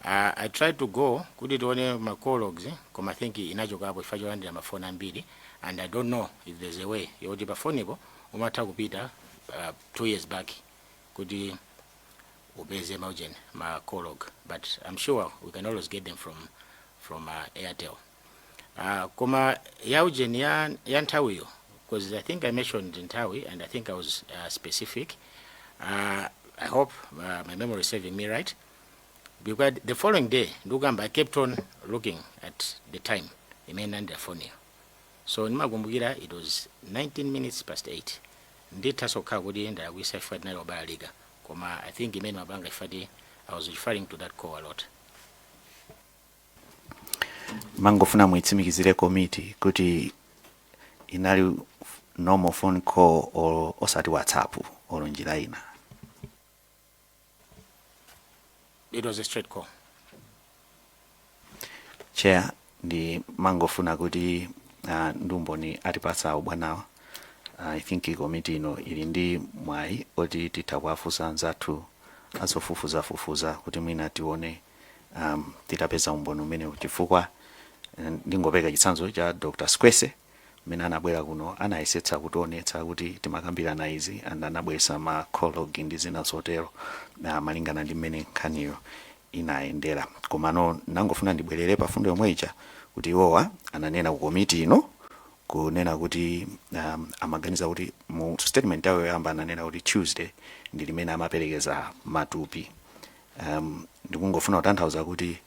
I tried to go kuti tione ma colleagues koma I think inachoka hapo ifajo landira mafoni ambiri, and I don't know if there's a way yoti pa phone ipo umatha kupita 2 years back kuti ubeze maujen ma colleague, but I'm sure we can always get them from Airtel. Koma yaujen ya nthawiyo, because I think I mentioned nthawi and I think I was specific. I hope my memory is serving me right, because the following day I kept on looking at the time imene under phone. So nimakumbukira it was 19 minutes past 8. Nditasoka kuti enda wisa ifati nalo baliga. Koma I think imene mabanga ifati, I was referring to that call a lot. Mangofuna muitsimikizire committee kuti inali normal phone call or osati WhatsApp or njira ina? It was a straight call. Chair, ndi mangofuna kuti ndumboni atipasa ubwanawa I think komiti ino ili ndi mwayi oti tithawafusa anzathu azofufuza kuti mwina tione titapeza umboni umene chifukwa ndingopeka chitsanzo cha Dr. Skwese mmene anabwera kuno anayesetsa kutionetsa kuti timakambirana izi and anabweresa makologi ndi zina zotero malingana ndi mmene nkhaniyo inayendera. Komano nangofuna ndibwerere pa fundo yomwe ija kuti iwowa ananena ku komiti ino kunena kuti amaganiza kuti mu statement yawo yoyamba ananena kuti Tuesday ndi limene amaperekeza matupi. Ndikungofuna kutanthauza kuti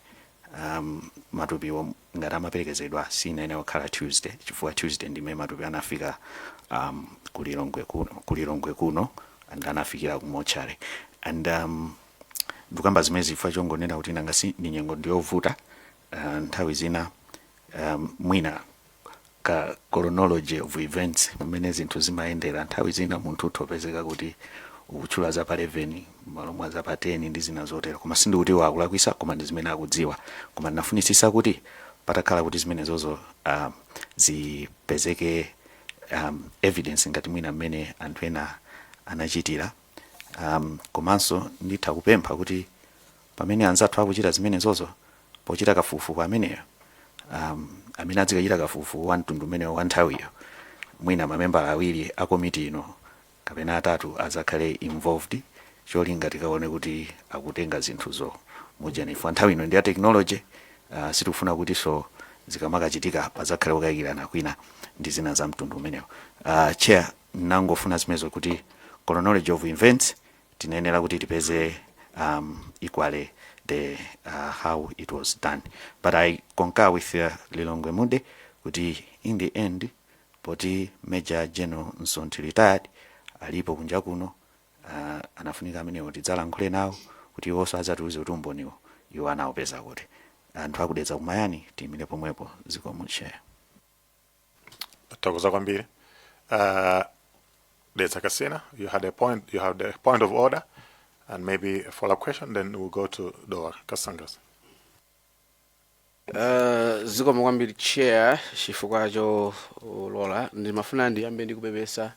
matupiwo ngati amaperekezedwa sinene wakhala Tuesday chifukwa Tuesday ndimene matupi anafika kulilongwe kuno and anafikira ku mochari and ndikamba zimene zifukwa chongonena kuti nanga si ndi nyengo ndiyovuta nthawi zina mwina ka chronology of events mmene zinthu zimayendera nthawi zina munthu utopezeka kuti ukuchula za pa 11 malomwa za pa 10 ndi zina zotero koma sindi kuti wakulakwisa koma ndi zimene akudziwa koma nafunisisa kuti patakhala kuti zimene zozo zipezeke evidence ngati mwina mmene anthu ena anachitira komanso nditha kupempha kuti pamene anzathu akuchita zimene zozo pochita kafukufuku ameneyo amene adzikachita kafukufuku wa mtundu umenewo wa nthawiyo mwina mamembala awiri a komiti ino kapena atatu azakhale involved cholinga tikaone kuti akutenga zinthuzo mujanifu nthawi ino ndi ya technology sitikufuna kuti so zikamakachitika pazakhale kukayikirana kwina ndi zina za mtundu umenewo. Chair nangofuna zimezo kuti chronology of events tinayenera kuti tipeze equally the how it was done, but I concur with Lilongwe Mude kuti in the end poti Major General Nsonti retired alipo kunja kuno anafunika amenewo tidzalankhule nawo kuti iwonso adzatiuze kuti umboniwo iwo anawupeza kuti anthu akudetsa kumayani tiyimire pomwepo zikomo Chair. Tokoza kwambiri. Detsa Kasina, you have the point of order and maybe a follow-up question, then we'll go to Doa Kasangas. Zikomo kwambiri Chair chifukwa cho lola ndimafuna ndiyambe ndikupepesa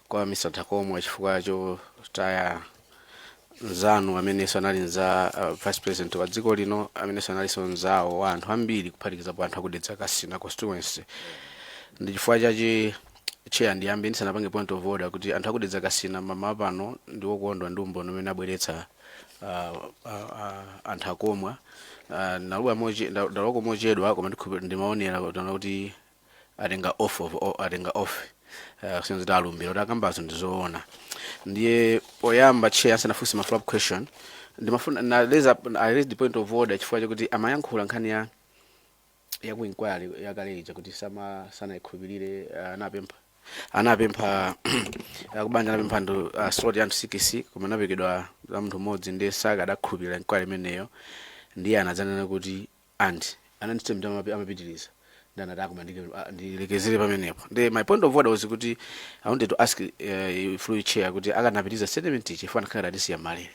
kwa Mr. Takomwa chifukwa cho taya nzanu amene sanali nza Vice President wa dziko lino amene sanali sonzawo wa anthu ambiri kuphatikiza po anthu akudetsa Kasina constituency. Ndi chifukwa chachi Chair ndiyambe ndisanapange point of order kuti anthu akudetsa Kasina mama pano ndi wokondwa ndi umboni umene abweretsa anthu akomwa ndaloko mochedwa koma ndimaonera kuti atenga off kusenza alumbiro kuti akambazo ndizoona. Ndiye poyamba Chair asanafunse ma follow-up question ndimafuna I raise the point of order chifukwa chakuti amayankhula nkhani ya ku inquiry yakalija kuti sanaikhulupirire anapempha kubanja anapempha ndo slot ya CKC koma napekedwa za munthu mmodzi ndiye saka adakhulupirira inquiry imeneyo ndiye anadzanena kuti ananditemta amapitiriza ndanataka ndilekezere pamenepo. My point of order was kuti I wanted to ask through Chair kuti akanapitiriza statement ichi chifukwa nakhala adisiya malere.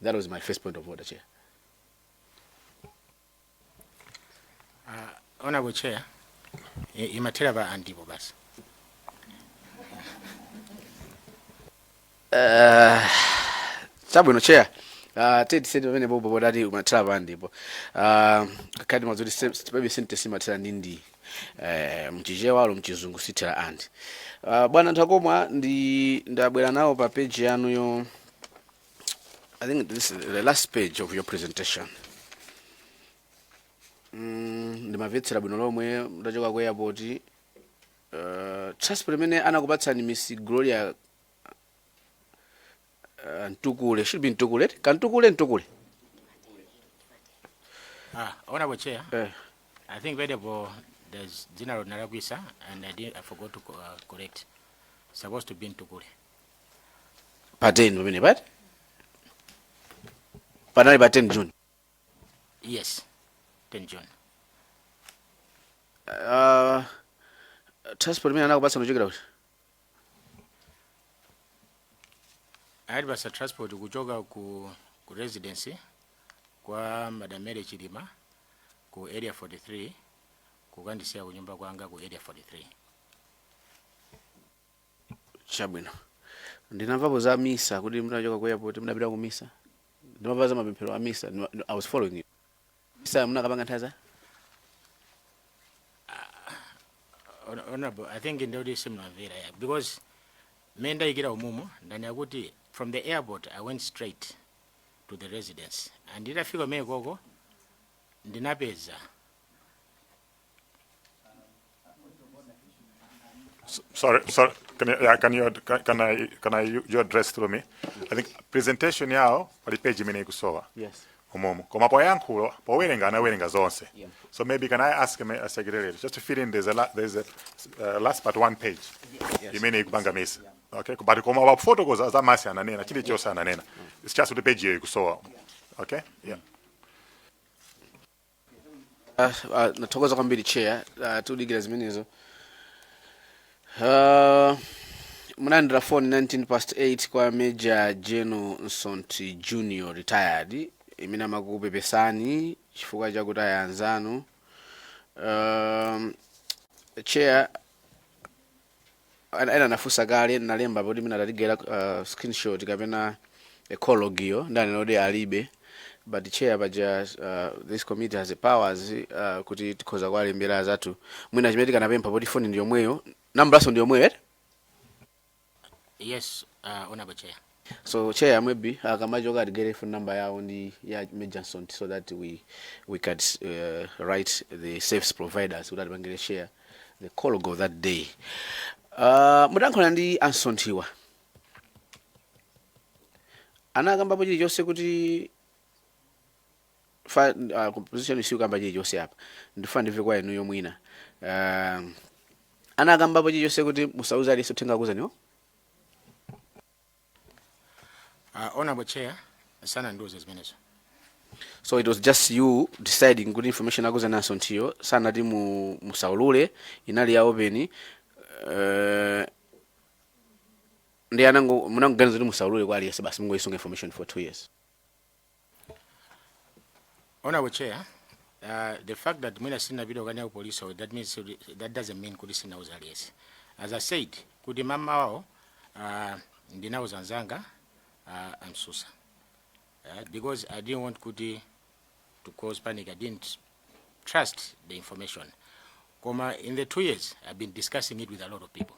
That was my first point of order, Chair. Honorable Chair, imatera ba andipo basi. Chabwino Chair. Tedi sedi pamene bobo dati umatera ba andipo. Kadi mazuri maybe sente simatera nindi mchichewa alo mchizungu sitera andi. Bwana Takomwa ndabwera nawo pa page yanu yo. I think this is the last page of your presentation. Ndimavetsera bwino lomwe ndachoka ku airport transport imene anakupatsani Miss Gloria Ntukule should be Ntukule Ntukule. Honorable Chair, I think there's General Narakwisa and I forgot to correct. Supposed to be Ntukule. Paten pamene but panali pa 10 June. Yes, 10 June. Transport imene anakupatsa kuchokera kuti ayali basa transport kuchoka ku residency kwa Madam Chilima ku area 43 kukandisiya kunyumba kwanga ku area 43. Chabwino. Ndinamvapo za misa kuti munachoka ku airport munapita ku misa. Ndimamva za mapemphero a misa. I was following you. Misa munakapanga nthaza? Honorable, I think in the similar because Menda Ikira Umumu, Danyaguti, from the airport, I went straight to the residence. And did I figure me go? Dinapeza. Sorry. You address through me? I think presentation yao pali page imene ikusowa. Yes. Umumu. Koma po yankhulo po werenga zonse. So maybe can I ask him a secretary just to fill in there's a last part 1 page. Imene ikupanga misa. Okay? But koma wa photo goza za masi ananena chili chose ananena. It's just the page yo ikusowa. Okay? Yeah. Nathokoza kwambiri chair tudigira zimenezo. Munandira phone 8 kwa Major General Nsonti Junior retired. Imina makupepesani chifukwa chakuti ayanzanu. Chair ana nafusa kale nalemba poti mina tatigera screenshot kapena ecologio ndani node alibe. But the chair this committee has the powers kuti tikhoza kwalembera zatu. Mwina chimeti kanapempha poti phone ndiyo mweyo. Number ndiyo mweyo. Yes, Honorable Chair. So chair maybe akamajoka get a phone number ya on ya Major Nsonti so that we could write the service providers so that we can share the call go that day. Mudankhola ndi Nsontiwa. Anakamba chili chose kuti composition issue kamba chili chose apa. Ndifa ndive kwa inu yomwina. Anakamba chili chose kuti musauza aliso tenga kuza niwo. Honorable Chair, sana ndoze zimenezo. So it was just you deciding good information akuza na Nsontiyo sana di musaulule inali ya open ndi anango munangoganiza ndi musaulule kwa aliyese basi mungo isunga information for 2 years. Honorable Chair, the fact that Mina Sina video Ganya police, that means that doesn't mean Kudisina was aliyese. As I said, Kudimama wao ndina uzanzanga I'm Susa. Because I didn't want Kuti to cause panic. I didn't trust the information. In the 2 years, I've been discussing it with a lot of people.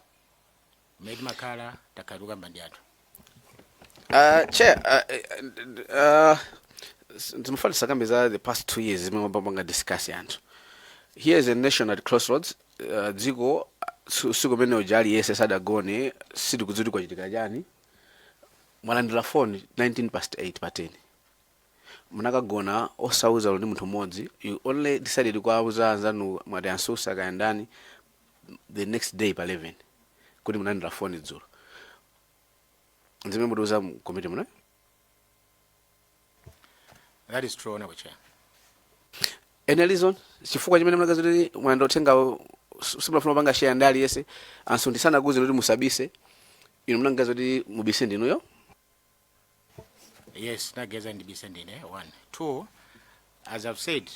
Made Makala, Takaruga Bandiato. Chair, the past 2 years, we discuss it. Here is a nation at crossroads. Zigo, Sugomene Ojali, yes, Sadagone, Sidukuzudu Kajani. Mwalandira phone 8 pateni. Munaka gona osauza ndi munthu modzi. You only decided kwa auza anzanu mwade ansusa kaendani the next day pa 11. Kuti munalandira phone dzulo. Nzime muduza committee muna? That is true, Honorable Chair. Any reason? Chifukwa chimene munakazoti mwandotenga simafuna panga share ndali yese ansundi sana guzi ndi musabise. Inu munangazoti mubise ndinuyo? Yes, Nageza and Bisendine, 1. 2, as I've said,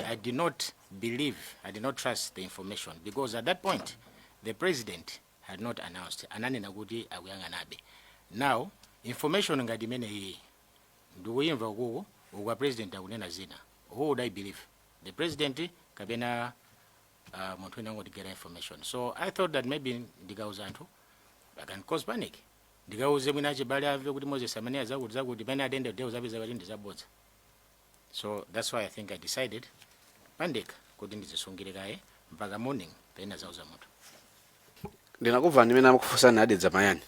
I did not believe, I did not trust the information because at that point, the president had not announced. Anani Nagudi Awanganabe. Now, information ngadimene hii. Nduguimva gugu, uwa president Awunena Zina. Who would I believe? The president, Kabena Montuna would get information. So I thought that maybe Digauzanto, I can cause panic. So that's why I think I decided Pandik couldn't disungirigae mpaka morning pena zauza moto. Ndinakuva nimene amakufusa na adedza mayani.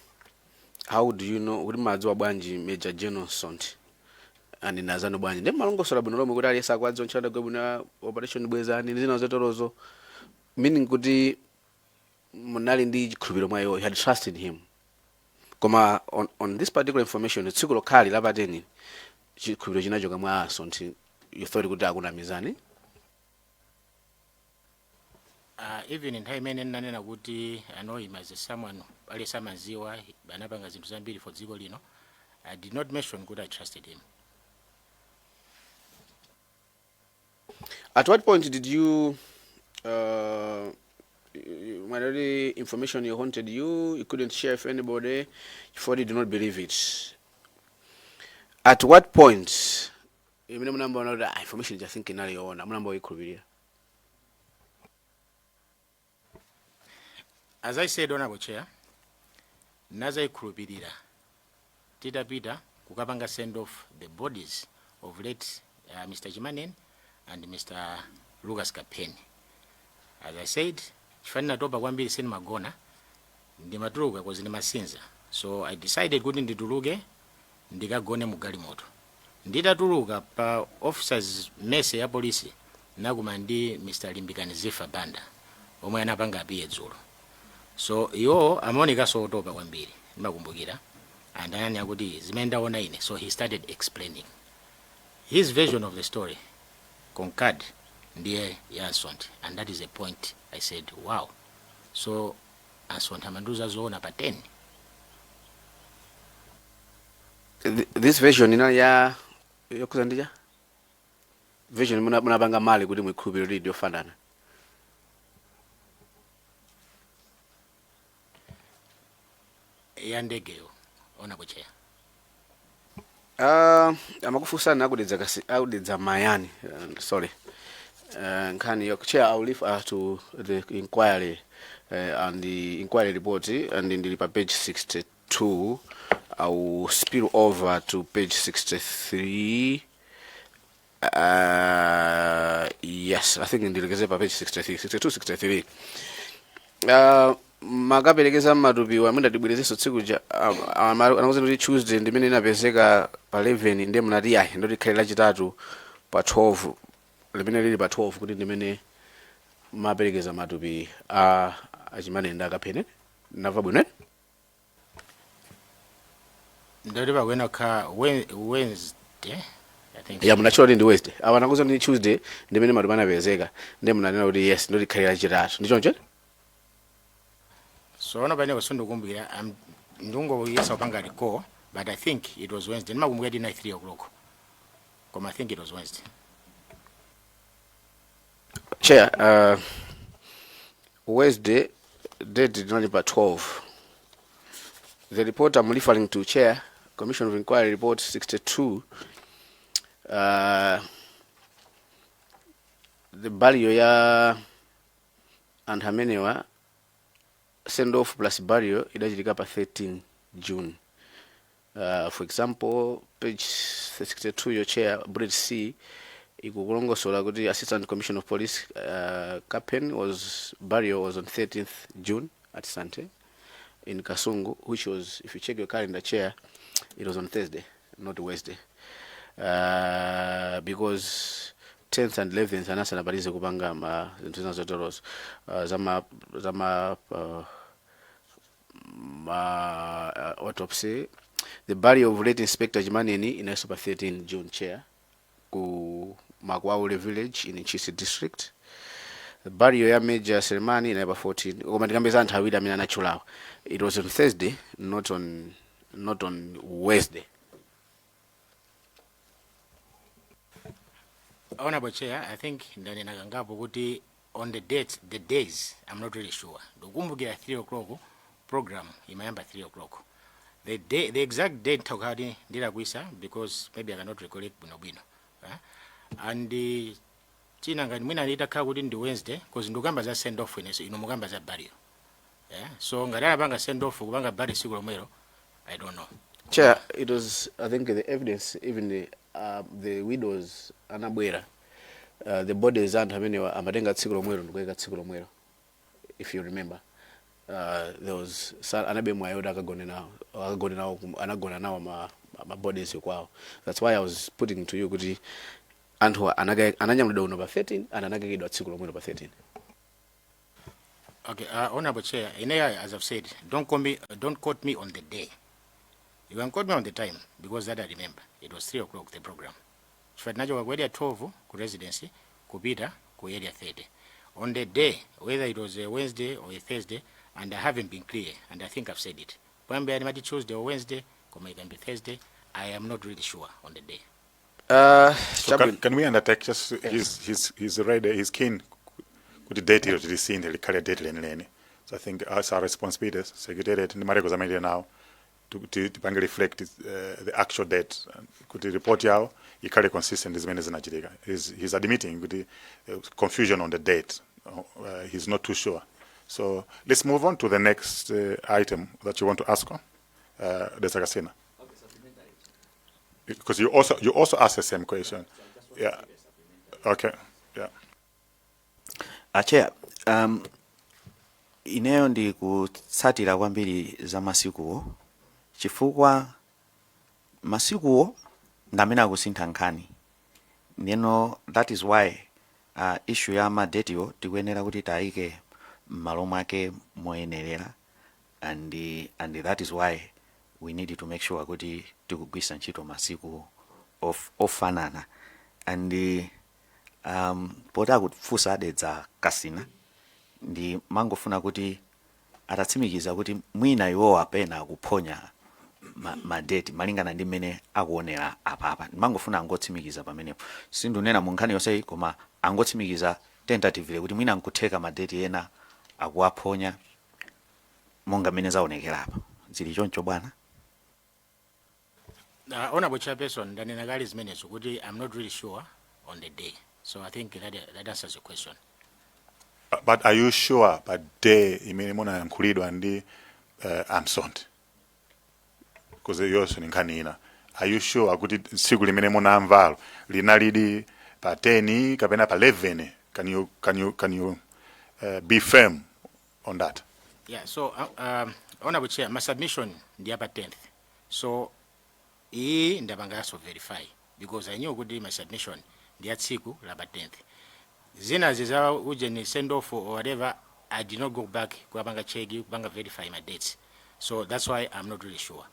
How do you know uri madziwa bwanji Major General Nsonti? Ani nazano bwanji. Ndi malongosola bwino lomwe kuti aliyesa kwadzo nchada gwebuna operation bweza ndi zina zetorozo. Meaning kuti munali ndi chikhulupiriro mwa iwo, you had trusted him. Koma on this particular information tsiku lokali lapateni chikhulupiriro chinachoka mwa Nsonti you thought kuti akuna mizani. Even in time nanena kuti I know him as someone aliyesa maziwa banapanga zinthu zambiri for dziko lino. I did not mention good I trusted him. At what point did you minority information you haunted you couldn't share with anybody, you thought you did not believe it. At what point, information just thinking now you own, As I said, Honorable Chair, naza ikhulupirira tidapita kukapanga send off the bodies of late Mr. Jimanen and Mr. Lucas Kapeni. As I said, chifanira topa kwambiri seni magona ndimatuluka kozi ndimasinza, so I decided kuti ndituluke ndikagone mugalimoto. Nditatuluka pa officers mess ya polisi nakuma ndi Mr. Limbikani Zifa Banda omwe anapanga apiye dzulo. So yo amaoneka so topa kwambiri ndimakumbukira and anani akuti zimene ndaona ine, so he started explaining his version of the story concurred ndiye ya Ansonti, and that is a point I said wow, so Ansonti amanduza zoona pa 10. This version ina ya yokuzandija version munabanga mali kuti mukhulupirire radio fanana. Yandegeyo Honorable Chair. Amakufusa akudedza mayani, sorry. Nkhani your chair, I will leave to the inquiry and the inquiry report, and in the page 62 I will spill over to page 63. Yes, I think in the page 63, 62, 63. Makaperekeza matupiwa mwenda tibwerezeso tsiku ja anakuza kuti Tuesday ndimene inapezeka pa 11 ndiye munati ayi ndoti khali lachitatu pa 12 limene lili pa 12 kuti ndimene maperekeza matupi Achimanen ndi Kapeni nava bwino ndoti pakwena kha Wednesday I think. Ya munachora ndi Wednesday awa anakuza ndi Tuesday ndimene matupi anapezeka ndiye munanena kuti yes ndoti khali lachitatu ndichonje. So ono bane kumbukira ndungo yesa upanga recall, but I think it was Wednesday. Ndimakumbukira di 3 o'clock. Come I think it was Wednesday. Chair, Wednesday date did not about 12. The report I'm referring to, Chair, Commission of Inquiry Report 62. The burial ya and Hamenewa send off plus burial idachitika pa 13 June. For example, page 62 your chair, Bridge C, ikukulongosola kuti Assistant Commissioner of Police Kapeni burial was on 13th June at Sante in Kasungu, which was, if you check your calendar, Chair, it was on Thursday, not Wednesday. Because 10th and 11th anasa nabalize kupanga zinthu zotorozo zama autopsy. The burial of late Inspector Jimanen in Super 13 June, Chair, ku Makwaule village in Nchisi district. The burial ya Major ceremony in April 14. It was on Thursday, not on Wednesday. Honorable Chair, I think ndani nakangapo kuti on the days, I'm not really sure. Dokumbukira 3 o'clock program imayamba 3 o'clock. The exact date takadi ndilagwisa because maybe I cannot recollect bwino. And china ngani mwina litakhala kuti ndi Wednesday because ndikamba za send off ineso ino mukamba za burial. So ngadala banga send off kupanga burial siku lomwelo, I don't know. Chair, it was, I think, the evidence, even the widows anabwera, the bodies and Hamenewa amatenga tsiku lomwelo ndikuweka tsiku lomwelo, if you remember. There was anabe mwayoda anagona nawo ma bodies yokwao. That's why I was putting to you kuti anthu ananyamulidwa uno pa 13 and anagegedwa tsiku lomwelo pa 13. Okay, Honorable Chair, as I've said, don't quote me on the day. You can quote me on the time because that I remember. It was 3 o'clock the program. Chifanacho kwa area 12 ku residency kupita ku area 30. On the day, whether it was a Wednesday or a Thursday, and I haven't been clear, and I think I've said it. Whether it might be Tuesday or Wednesday, or it can be Thursday, I am not really sure on the day. So can we undertake just he's ready, he's keen kuti date ilo tilisinthe likhale date lenileni. So I think as our responsibility secretariat ndi mareko zamene now tipange reflect the actual date kuti report yawo ikhale consistent zimene zinachitika. He's admitting kuti confusion on the date. He's not too sure. So let's move on to the next item that you want to ask on. Desakasina. Because you also asked the same question. Yeah. Okay. Yeah. Chair, ineyo ndi kutsatira kwambiri za masikuwo chifukwa masikuwo ngamene akusintha nkhani. Neno that is why issue ya madetiwo tikuyenera kuti taike m'malo mwake moyenerera, and that is why we need to make sure kuti tikugwisa ntchito masiku ofanana. And pota kufusa adedza kasina ndi mangofuna kuti atatsimikiza kuti mwina iwo apena akuphonya madeti malingana ndi mmene akuonera apapa. Mangofuna angotsimikiza pamenepo, sindunena mu nkhani yonse koma angotsimikiza tentatively kuti mwina nkutheka madeti ena akuaphonya monga mmene zaonekera apa. Zili choncho bwana? Honorable Chairperson, ndanena kale zimenezo kuti I'm not really sure on the day. So I think that answers your question. But are you sure by day imene mona yankhulidwa ndi Amsont? Because yonso ni nkhani ina. Are you sure kuti tsiku limene mona amvalo linalidi pa 10 kapena pa 11? Can you be firm on that? Yeah, so Honorable Chair, my submission ndi apa 10th. So ndapanga so verify because I knew good my submission ndi tsiku la pa 10th. Zina ziza uje ni send off or whatever, I did not go back kubanga check kubanga verify my dates. So that's why I'm not really sure.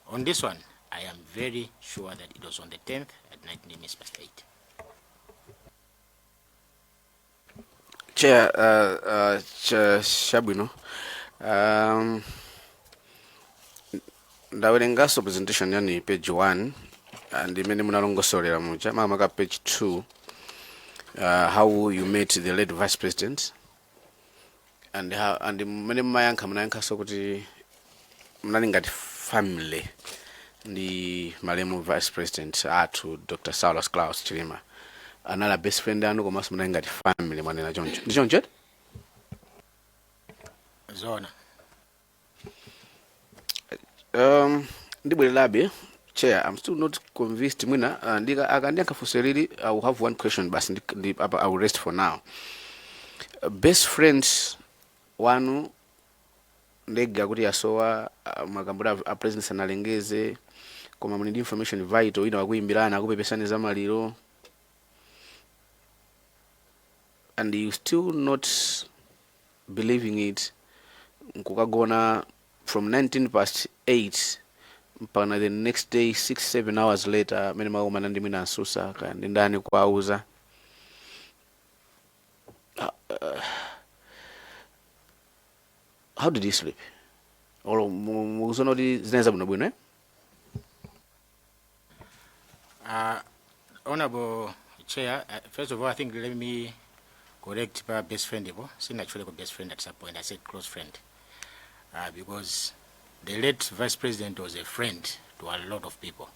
On this one, I am very sure that it was on the 10th at 19 minutes past 8. Chair, Shabwino, ndawerengaso presentation yani page 1 and imene munalongosolera muja makamaka page 2, how you met the late vice president and how and mmene munayankha so kuti munali ngati family ndi Malemu vice president athu Dr. Saulos Klaus Chilima anala best friend anu komanso munali ngati family mwanena choncho ndi choncho? Zona. Ndibwelelabe Chair, I'm still not convinced mwina akandiyankha funso lili. I will have one question but I will rest for now. Best friends wanu ndega kuti yasowa makambura a president analengeze koma muli information vital ina wakuimbirana akupepesani za maliro and you still not believing it, nkukagona from 19 past 8 mpaka the next day 6-7 hours later mene makomana ndi mwina asusa kandi ndani kwauza. How did you sleep? Or muzona kuti zinaweza bwinobwino eh? Honorable Chair, first of all, I think let me correct my best friend. Sin actually a best friend at some point. I said close friend. Because the late vice president was a friend to a lot of people.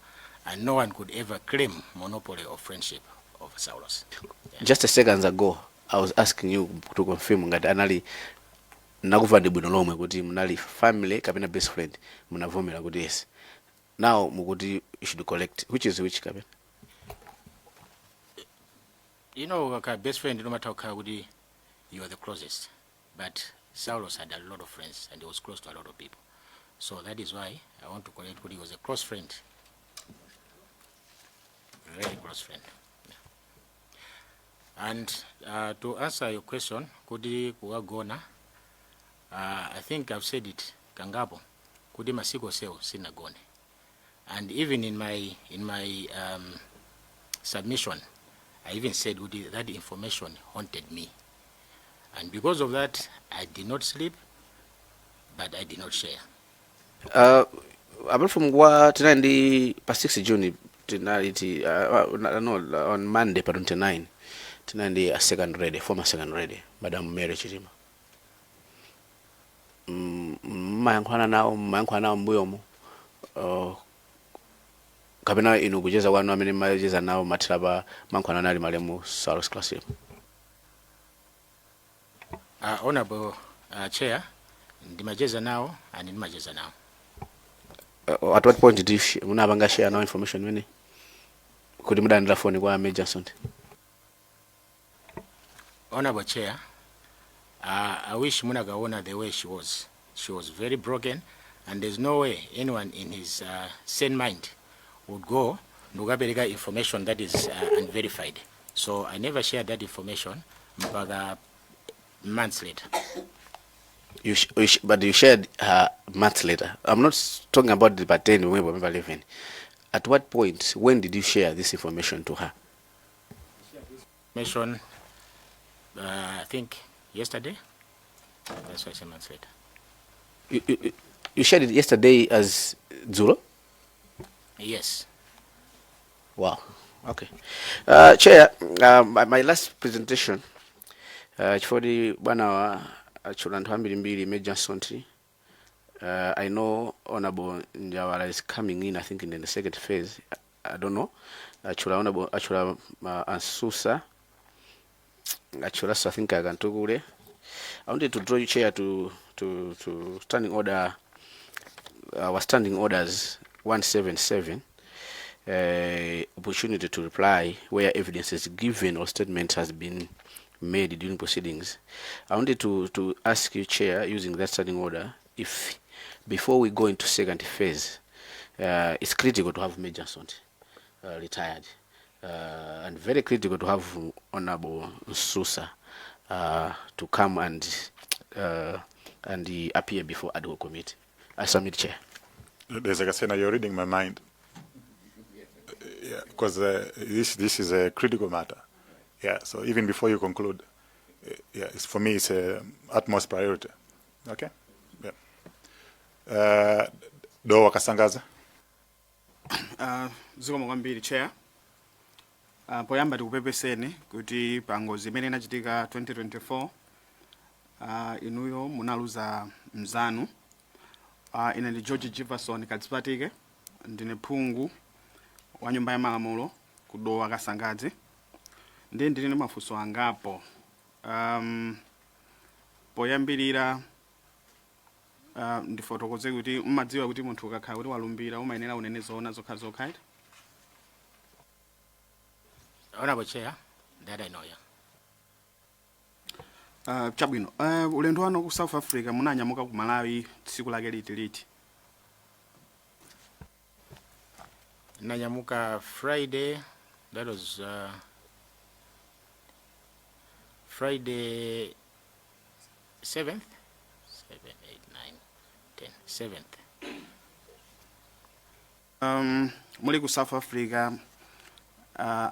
And no one could ever claim monopoly of friendship of Saulos. Yeah. Just a second ago, I was asking you to confirm that anali nakuva ndi bwino lomwe kuti munali family kapena best friend munavomera kuti yes. Now mukuti you should collect. Which is which kapena? You know, like a best friend, no matter how good you are the closest. But Saulos had a lot of friends and he was close to a lot of people. So that is why I want to correct what he was a close friend. Very close friend. Yeah. And to answer your question, Kudi Kuagona, I think I've said it, Kangapo, Kudi Masiko Seo Sinagone. And even in my submission, I even said that information haunted me. And because of that, I did not sleep, but I did not share. Apart from what tonight past 6 June, on Monday, 29, tinandi a second lady, former second lady, Madam Mary Chilima. Mayankhwana nawo mbuyomo kapena inu kucheza kwanu amene macheza nawo mathirapa mankhwana nali Malemu Salus Classroom. Honorable Chair, ndimacheza nawo and ndimacheza nawo. At what point did you munapanga share now information mene kuti mudanira phone kwa Major Johnson? Honorable Chair, I wish munagaona the way she was. She was very broken, and there's no way anyone in his sane mind would go nugabereka information that is unverified. So I never shared that information mpaka months later. But you shared months later. I'm not talking about the pattern we were living. At what point, when did you share this information to her? Information, I think yesterday. That's why I said months later. You shared it yesterday as Zulu? Yes. Wow. Okay. Chair, my last presentation for the 1 hour Major Johnson. I know Honorable Njawala is coming in, I think, in the second phase. I don't know. Honorable Ansusa. Actually, I think I can talk with it. I wanted to draw you, Chair, to standing order, our standing orders 177, opportunity to reply where evidence is given or statement has been made during proceedings. I wanted to ask you, Chair, using that standing order, if before we go into second phase, it's critical to have Major Johnson retired, and very critical to have Honorable Susa to come and appear before ad hoc committee. I submit, Chair. There's like I said, now you're reading my mind. Yeah, because this is a critical matter. Yeah, so even before you conclude, yeah, for me it's a utmost priority. Okay. Yeah. Do wakasangaza. Zikomo kwambiri, Chair. Poyamba tikupepeseni kuti pangozi imene inachitika 2024 inuyo munaluza mzanu. Ine ndi George Jefferson Katsipatike, ndine phungu wa nyumba ya malamulo kudowa Kasangadzi. Ndine mafunso angapo. Poyambirira ndifotokoze kuti mmadziwa kuti munthu ukakhala kuti walumbira umayenera unene zoona zokha. Honorable Chair, that I know, yeah. Chabwino, ulendo wanu ku South Africa munanyamuka ku Malawi tsiku lake liti? Nanyamuka Friday, that was Friday 7th, 7, 8, 9, 10, 7th. Muli ku South Africa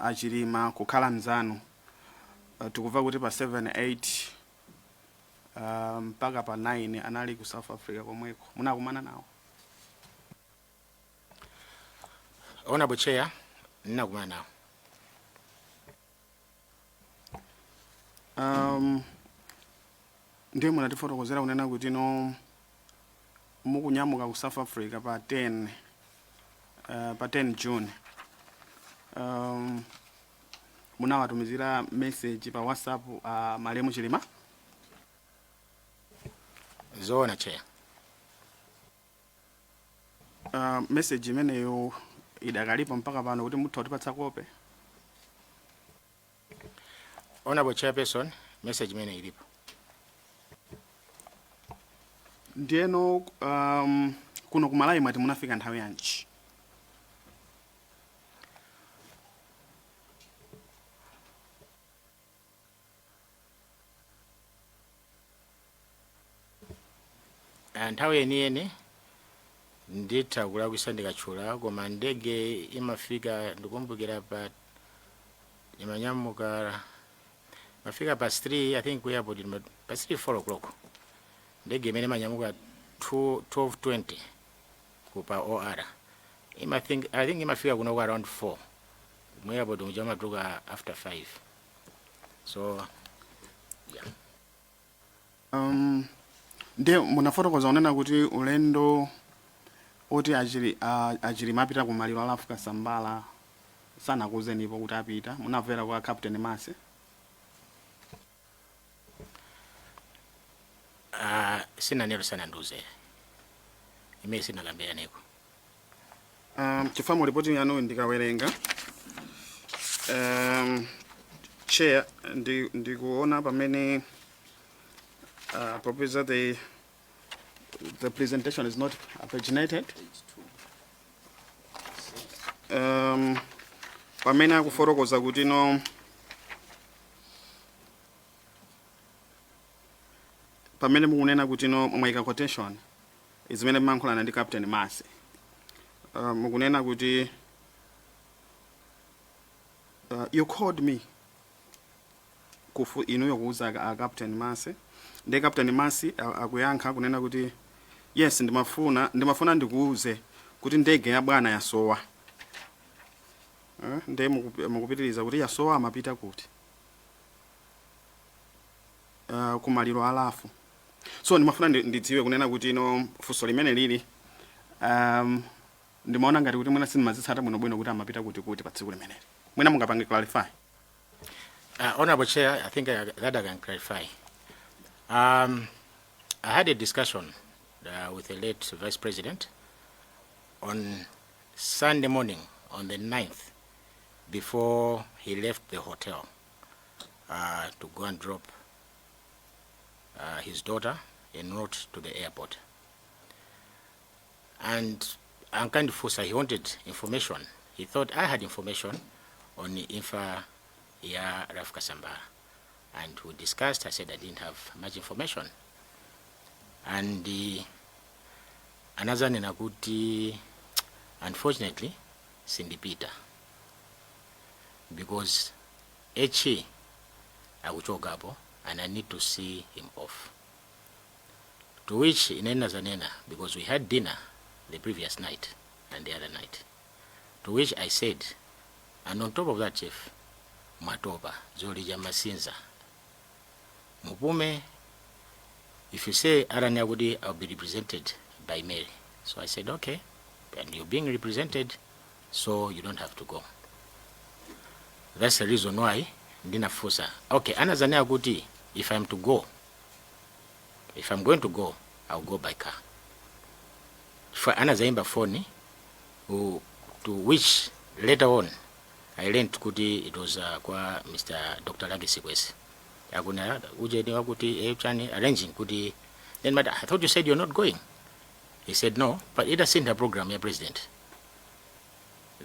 achilima kukhala mzanu. Tukuva kuti pa 7, 8 mpaka pa 9 anali ku South Africa komweko. Munakumana nawo? Honorable Chair, ninakumana nawo. Ndiye munatifotokozera kunena kuti no mukunyamuka ku South Africa pa 10 June. Munawatumizira message pa WhatsApp Malemu Chilima? Zoona, Chair. Message imeneyo idakalipo mpaka pano kuti mutha kutipatsa kope? Honorable Chairperson, message imene ilipo. Ndiyeno kuno ku Malawi mwati munafika nthawi yanji? Nthawi yeniyeni nditha kulakwisa ndikatchula koma ndege imafika ndikumbukira pa imanyamuka mafika past 3, I think we are about past 4 o'clock. Ndege imene imanyamuka 12:20 kupa OR. I think imafika kuno around 4. We are about to after 5. So yeah. Ndiye munafotokoza unena kuti ulendo oti achiri mapita ku maliro ala Africa Sambala sanakuzenipo kuti apita munamvera kwa Captain Mase? Sina nero sana nduze. Ime sina lambea neko. Chifamu ripoti yanu ndikawerenga. Chair ndikuona pamene proposal the presentation is not paginated. Pamene akufotokoza kuti no pamene mukunena kuti no mwaika quotation izimene mmankhulana ndi Captain Mase. Mukunena kuti you called me kufu inuyo kuuza Captain Mase. Ndi Captain Mase akuyankha kunena kuti yes ndimafuna ndikuuze kuti ndege ya bwana yasowa. Ndi mukupitiriza kuti yasowa amapita kuti kumaliro alafu. So ndimafuna ndidziwe kunena kuti no funso limene lili ndimaona ngati kuti mwina sinimazitsata bwino kuti amapita kuti pa tsiku limeneli. Mwina mungapange clarify. Honorable Chair, I think that I can clarify. I had a discussion with the late Vice President on Sunday morning on the 9th before he left the hotel to go and drop his daughter en route to the airport. And I'm kind of forced, he wanted information. He thought I had information on the Infa ya Africa Sambala. And we discussed, I said I didn't have much information. And another ninakuti, unfortunately, sindipita. Because Echi akuchokapo and I need to see him off. To which inena zanena, because we had dinner the previous night and the other night. To which I said, and on top of that, Chief, Matoba, Zolija Masinza, Mupume, if you say Aranyagudi, I'll be represented by Mary. So I said, okay, and you're being represented, so you don't have to go. That's the reason why Ndina Fusa. Okay, Anazanyagudi, if I'm going to go, I'll go by car. For Anazaimba Foni, to which later on I learned kuti it was kwa Mr. Dr. Lagi Sikwesi. Aguna ujeni wakuti chani arranging kuti. Then I thought you said you're not going. He said no, but it has seen the program, your president.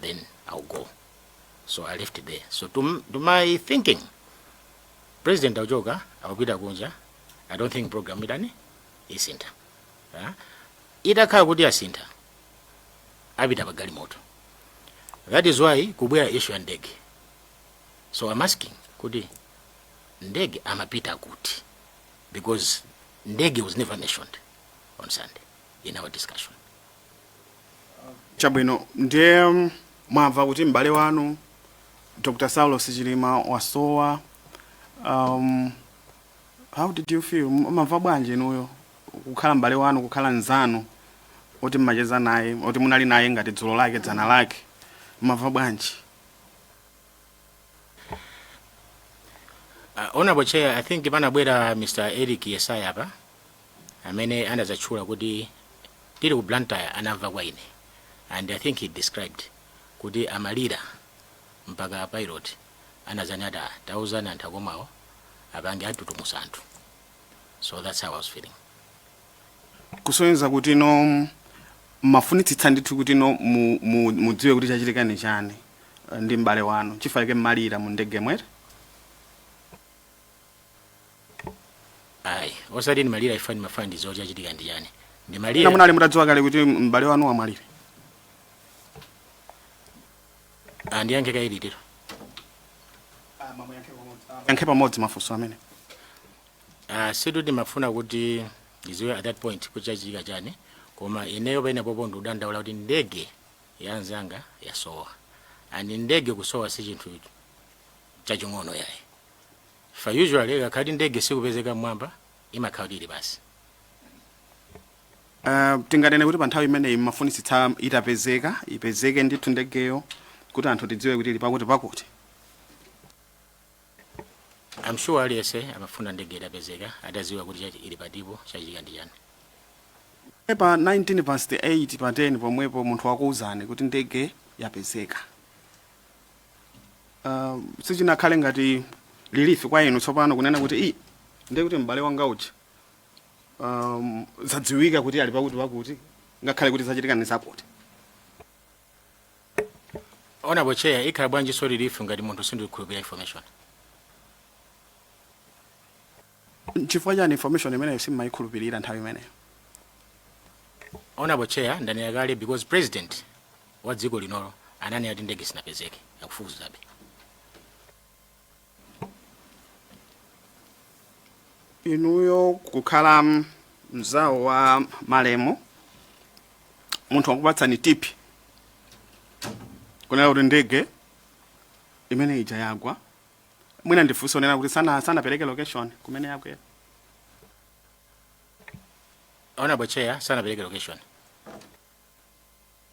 Then I'll go. So I left it there. So to my thinking, President Ojoga, Awabida Gunja, I don't think program idani is center. Ida ka gudia center. Abida bagali moto. That is why kubuya issue ndege. So I'm asking, kudi ndege amapita kuti, because ndege was never mentioned on Sunday in our discussion. Chabwino ndiye mwamva kuti mbale wanu Dr. Saulo Chilima wasowa. How did you feel? Mwamva bwanje nuyo kukhala mbale wanu, kukhala nzanu oti mmacheza naye, oti munali naye ngati dzulo lake dzana lake. Mwamva bwanje? Honorable Chair, I think Ibanabwera Mr. Eric Yesaya hapa amene anazachula kuti tili ku Blantyre anamva kwaine. And I think he described kuti amalira mpaka pilot anazanyada 1000 antakomao abange atutumu anthu. So that's how I was feeling. Kusonyeza kuti no mafunitsitsa ndithu kuti no mudziwe kuti chachitika ni chani ndi mbale wanu chifukwa mmalira mu ndege mwere. Ayi, osati ni malira ifani mafandi zo chachitika ndi chani. Ndi malira. Na munali mutadziwa kale kuti mbale wanu amalira. Andi yanke kaiditiro. Yanke pamodzi mafunso amene. Sidudi mafuna kuti iziwe at that point kuchachitika chani. Koma ineyo bene popondo dandaula kuti ndege yanzanga yasowa. And ndege kusowa si chinthu chaching'ono yayi. fa usually kakati ndege sikupezeka mwamba imakhaulire basi. Tinganene kuti pa nthawi imeneyi mafunisitsa ipezeke ndithu ndegeyo kuti anthu tidziwe kuti ili pakuti pakuti. I'm sure aliyese amafuna ndege itapezeka adaziwa kuti ili patipo chachitika ndi chani. Pa 19:8 pa 10 pomwepo munthu wakuwuzani kuti ndege yapezeka. Sichinakhale ngati lilifi kwa inu tsopano kunena kuti ndiye kuti m'bale wanga uja zadziwika kuti ali pakuti pakuti ngakhale kuti zachitika ndi zakuti. Honorable Chair, ikhala bwanji so lilifi ngati munthu sindikhulupirira information. Chifukwa chani information imeneyo simmayikhulupirira nthawi imeneyo? Honorable Chair, ndanena kale because president wa dziko linolo ananena kuti ndege sinapezeke akufufuzabe. Inuyo kukhala mzawo wa Malemu munthu wakupatsani tipi kunena kuti ndege imene ija yagwa mwina ndifunso nena kuti sanapereke location kumene yakwera. Honorable Chair, sanapereke location.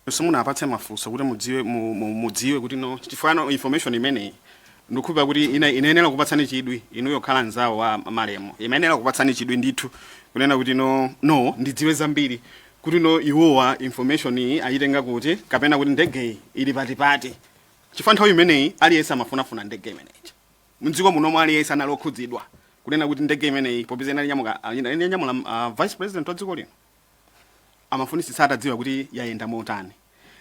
Simunapatse mafunso kuti mudziwe kuti no chifukwa information imeneyi ndikukhulupirira kuti inayenera kupatsani chidwi inuyo khala mzawo wa Malemu imayenera kupatsani chidwi ndithu kunena kuti no ndidziwe zambiri kuti no iwowa information iyi ayitenga kuti kapena kuti ndege ili patipati chifukwa nthawi imeneyi aliyese amafunafuna ndege imeneyi mdziko muno aliyese anali okhudzidwa kunena kuti ndege imeneyi popeza inanyamula vice president wa dziko lino amafunisisa atadziwa kuti yayenda motani.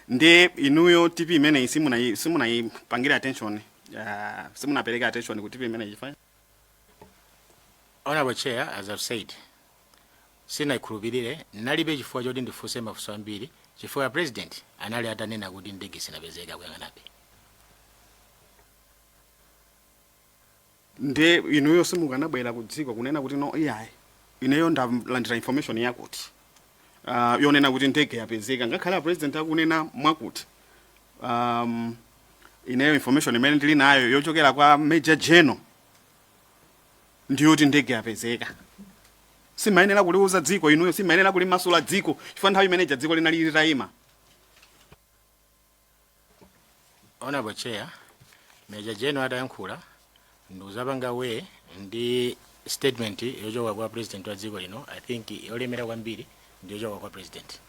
Nde inuyo tipi imeneyi simunayipangira attention simunapereka attention kuti tipi imeneyi chifukwa. Honorable Chair, as I've said, sinayikhulupirire nalibe chifukwa choti ndifunse mafunso ambiri chifukwa president anali atanena kuti ndege sinapezeka kuyang'anabe. Nde inuyo simukanabwera kudziko kunena kuti no iyayi ineyo ndalandira information yakuti yonena kuti ndege yapezeka ngakhale president akunena mwakuti ineyo information imene ndili nayo yochokera kwa Major General ndiyo kuti ndege yapezeka. Simayenera kuliuza dziko inuyo simayenera kulimasula dziko chifukwa nthawi imene dziko linali litayima. Honorable Chair, Major General adayankhula nduzapanga we ndi statement yochoka kwa president wa dziko lino I think yolemera kwambiri ndi yochoka kwa president.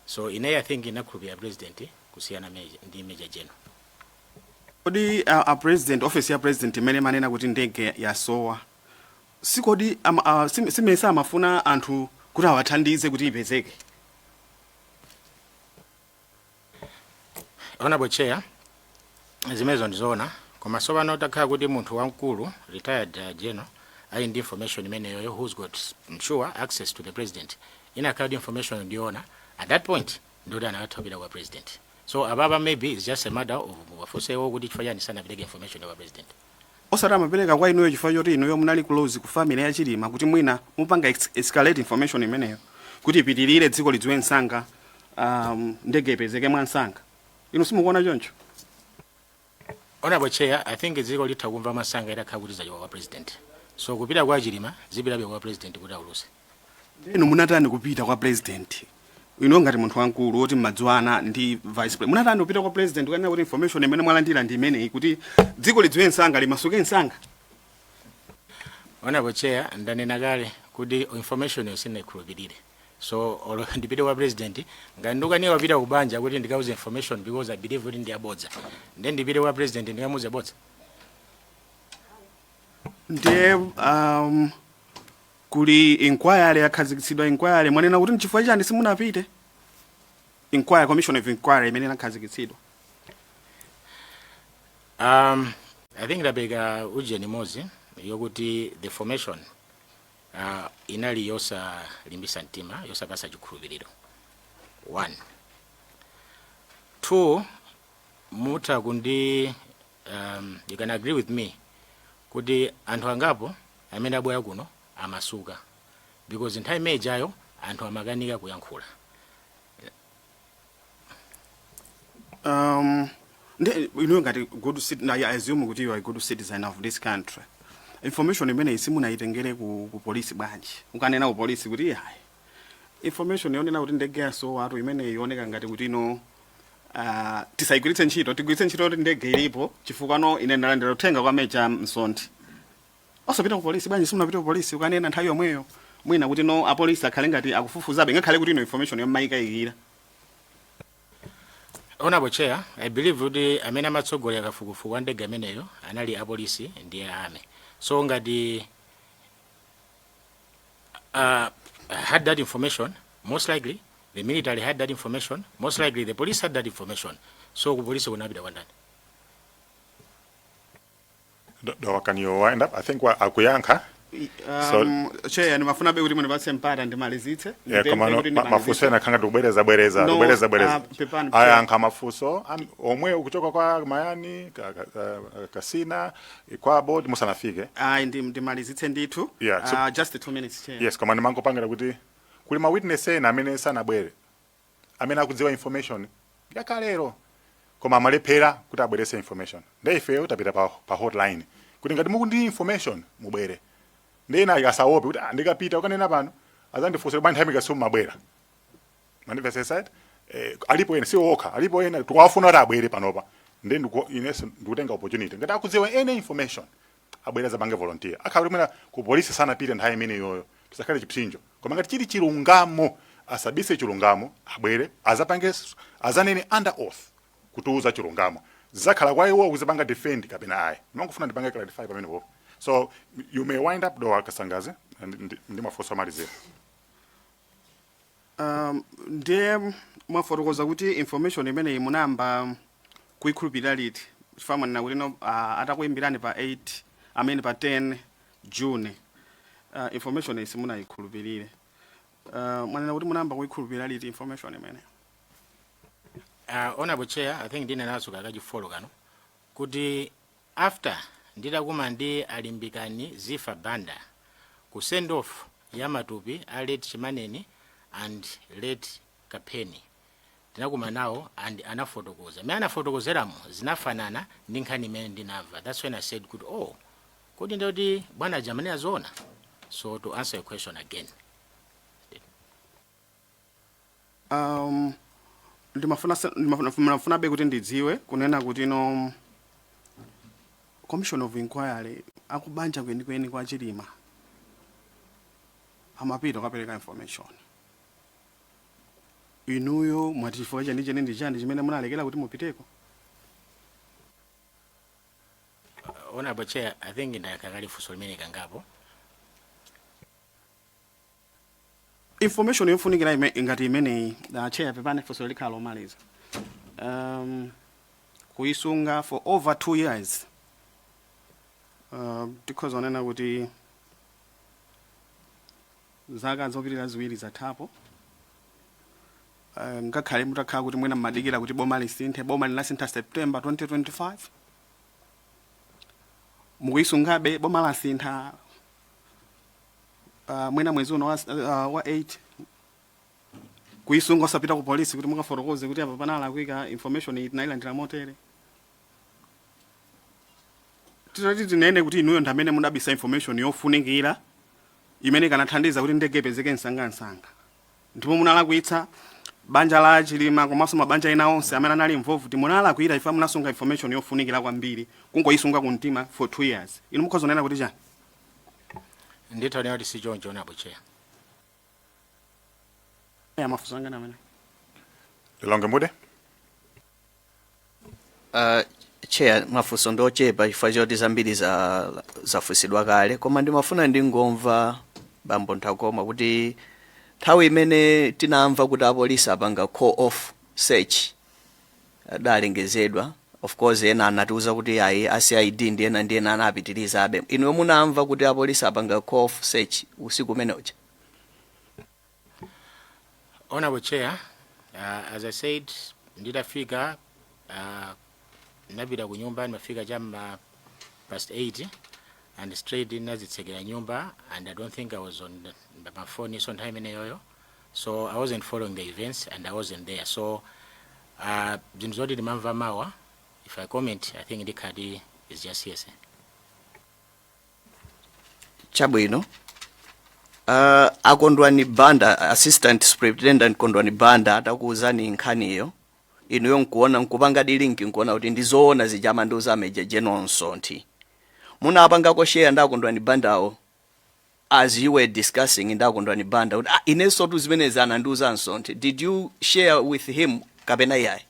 So I think inakhulupirira president kusiyana ndi Major General. Kodi a president office ya president imene manena kuti ndege yasowa sikodi simesa amafuna anthu kuti awathandize kuti ipezeke. Honorable Chair, zimezo ndizoona koma sopano takhala kuti munthu wamkulu retired general ali ndi information imeneyo who's got I'm sure access to the president inakhala information ndiona at that point ndoti anakathapira kwa president. So ababa maybe it's just a matter of wafosewo kuti chifukwa chani sanapereke information kwa president. Osati amapereka kwa inuyo chifukwa choti inuyo munali close ku family ya Chilima kuti mwina mupanga escalate information imeneyo kuti ipitirire dziko lidziwe msanga ndege ipezeke mwansanga. Inu simukuona choncho? Honorable Chair, I think dziko litha kumva masanga itakhala kuti zachoka kwa president. So kupita kwa Chilima zipitabe kwa president kuti auluse. Inu munatani kupita kwa president? Inu ngati munthu wankulu woti mmadzuwana ndi vice president munatani kupita kwa president kukanena kuti information imene mwalandira ndi imeneyi kuti dziko lidziwe msanga limasuke msanga. Honorable Chair, ndanena kale kuti information yosinayikhulupirire. So ndipite kwa president ngandukaniwa wapita kubanja kuti ndikauze information because I believe kuti ndiyabodza. Then ndipite kwa president ndikamuze bodza. Nde kuli inquiry yakhazikitsidwa inquiry mwanena kuti nchifukwa chani simunapite inquiry commission of inquiry imene inakhazikitsidwa. I think labega ujeni mozi yokuti the formation inali yosa limbisa mtima yosa pasa chikhulupiriro. 1 2 muta kundi you can agree with me kuti anthu angapo amene abwera kuno amasuka because nthawi imeneyo anthu amakanika kuyankhula. You know, got a good citizen. I assume that you are a good citizen of this country. information imene simunayitengere ku polisi bwanji ukanena ku polisi kuti hayi information yonena kuti ndege yaso watu imene ioneka ngati kuti ino tisayigwiritse ntchito tigwiritse ntchito kuti ndege ilipo chifukwa no ine ndalandira uthenga kwa meja Msondi osapita ku polisi bwanji simunapita ku polisi ukanena nthawi yomweyo mwina kuti no apolisi akhale ngati akufufuzabe ngakhale kuti ino information yommayika ikira. Honorable Chair, I believe kuti amene amatsogolera kafukufuku ndege ameneyo anali apolisi ndi ame. So ngati had that information, most likely the military had that information, most likely the police had that information. So ku police kunapita kwandani. Can you wind up? I think akuyankha. Chair nimafuna be kuti munipatse mpata ndimalizitse. Mafuso ena khanga kubwereza. Ayankha mafuso omwe ukuchoka kwa Mayani Kasina kwa board musanafike. Ndimalizitse ndithu. Just 2 minutes, Chair. Yes, koma ndimangopangira kuti kuli ma witness ena amene sanabwere. Amene akudziwa information yakalero. Koma amalephera kuti abwerese information. Ndeife utapita pa hotline. Kuti ngati mukundi information mubwere. Ndena akasawope kuti ndikapita ukanena pano azandifunsa bani nthawi kasuma mabwera. Manifest side alipo ene si okha alipo ene twafuna kuti abwere panopa then ineso ndikutenga opportunity ngati akudziwa any information abwera za bange volunteer akhauri mwina ku police sana pita nthawi imene yoyo tisakhale chipsinjo koma ngati chili chilungamo asabise chilungamo abwere azapange azanene under oath kutuuza chilungamo zakhala kwa iwo kuzipanga defend kapena ayi ndikufuna ndipange clarify pamene popo. So you may wind up do Kasangaze and ndimafosa malizira. Ndiye mwafotokoza kuti information imene munamba kuikhulupirira liti chifama nina kuti no atakuimbirani pa 8 amene pa 10 June information isi munayikhulupirire mwanena kuti munamba kuikhulupirira liti information imene. Honorable Chair, I think ndine naso kakachifolo kano kuti after nditakuma ndi alimbikani zifa banda ku send off ya matupi a late Chimaneni and late Kapeni tinakuma nawo and anafotokoza me anafotokozeramo zinafanana ndi nkhani imene ndinamva. That's when I said good kuti ndoti bwana Jamani azona. So to answer your question again, ndimafuna be kuti ndidziwe kunena kuti no Commission of Inquiry akubanja kweni kwa Chilima amapita kapereka information inuyo mwatifoja ndi chani chimene munalekera kuti mupiteko. Honorable Chair, I think ndakakali fuso limene kangapo information yofunikira ngati imene Chair pepane fuso likhalo maliza kuisunga for over 2 years. Because onena kuti zaka zopitira ziwiri zathapo ngakhale mutakhala kuti mwina mmadikira kuti boma lisinthe boma linasintha September 2025 mukuisungabe boma lasintha mwina mwezi uno wa 8 kuisunga osapita ku polisi kuti mukafotokoze kuti apa panala kuika information inayilandira motere. Titati tinene kuti inuyo ndamene mudabisa information yofunikira imene kanathandiza kuti ndege ipezeke msanga ndipo munalakwitsa banja la Chilima komanso mabanja ena onse amene anali involved munalakwira ifa munasunga information yofunikira kwambiri kungoyisunga kumtima for 2 years. Inu mukhozonena kuti chani? Nditone kuti si choncho Honorable Chair. Mafusanga namene Longe mude Chair, mafuso ndochepa chifukwa choti zambiri zafusidwa kale koma ndimafuna ndingomva bambo Nthakoma kuti nthawi imene tinamva kuti apolisi apanga call off search adalengezedwa. Of course ena anatiuza kuti ayi ACID ndi ena anapitiriza abe. Inu munamva kuti apolisi apanga call off search usiku umene uja? Honorable Chair, as I said, nditafika nabira ku nyumba nimafika jam past 8 and straight nazitsekera nyumba and I don't think I was on my phone so time in yoyo, so I wasn't following the events and I wasn't there. So zimzodi nimamva mawa. If I comment, I think the card is just yes. Chabwino. Akondwani Banda, Assistant Superintendent Kondwani Banda, atakuuzani nkhaniyo. Inuyo nkuona nkupanga dilinki nkuona kuti ndizoona zijama nduza Major General Nsonti. Muna apanga share ndakondwani Bandawo. As you were discussing in ndakondwani Banda, ineso tu zimene zana nduza Nsonti. Did you share with him kapena yai?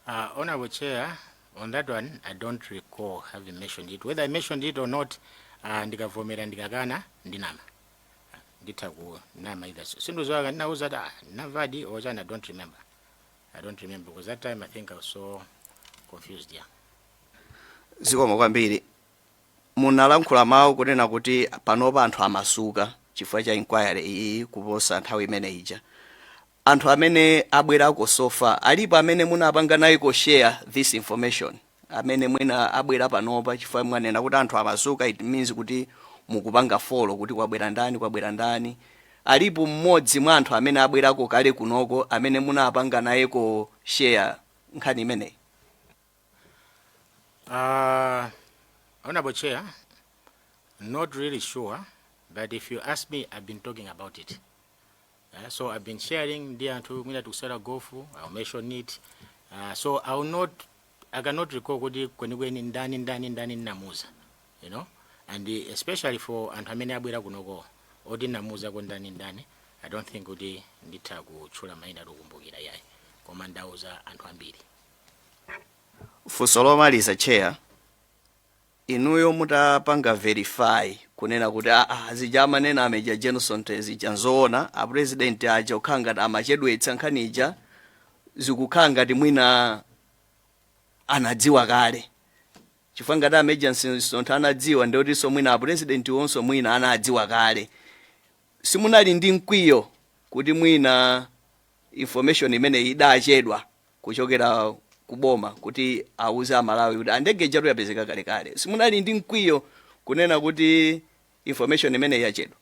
Honorable Chair, on that one, I don't recall having mentioned it. Whether I mentioned it or not, ndikavomera ndikakana ndinama. Nditaku nama either. Sinduzwaga nauza da navadi or I don't remember. I don't remember because that time I think I was so confused here. Zikomo kwambiri. Munalankhula mawu kunena kuti panopa anthu amasuka chifukwa cha inquiry iyi kuposa nthawi imene ija. Anthu amene abwerako sofa alipo amene munapanga nayo share this information. Amene mwina abwera panopa chifukwa mwanena kuti anthu amasuka, it means kuti mukupanga follow kuti kwabwera ndani. Alipo mmodzi mwa anthu amene abwerako kale kunoko amene munapanga nayo share nkhani imene. Honorable Chair, not really sure, but if you ask me, I've been talking about it. So I've been sharing there to me to sell a gofu, I'll mention it. So I cannot recall when in ndani namuza, you know, and especially for antamene abwera kunogo, odi namuza ndani, I don't think odi nditagu chula maina rukumbukira yai, komanda uza antwambiri. Fusoloma lisa chair. Inuyo mutapanga verify kunena kuti zijama nena Major Jenson zijanzona a president aja ukanga amachedwetsa nkanija zikukanga timwina anadziwa kale chifukwa ngati Major Jenson anadziwa ndoti so mwina a president wonso mwina anadziwa kale simunali ndi mkwiyo kuti mwina information imene idachedwa kuchokera kuboma kuti auza Malawi kuti andege jaru yapezeka kale simunali ndi mkwiyo kunena kuti information imene yachedwa.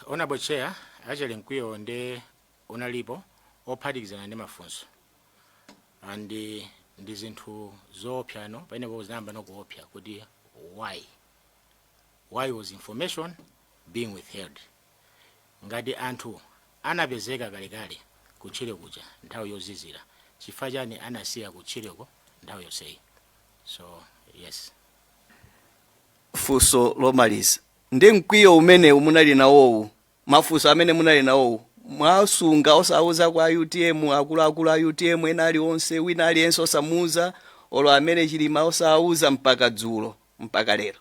Honorable Chair, actually mkwiyo nde unalipo ophatikizana ndi mafunso and ndi zinthu zoopsa no pene bozamba nokuopsa kuti why was information being withheld. Ngati anthu anapezeka kale kuchire kuja nthawi yozizira chifukwa chani anasiya kuchireko nthawi yonseyi. So yes. Fuso lomaliza ndi mkwiyo umene munali nawowu mafuso amene munali nawowu mwasunga osauza kwa UTM akuluakulu a UTM ena aliwonse wina aliyense osamuza olo amene Chilima osauza mpaka dzulo mpaka lero.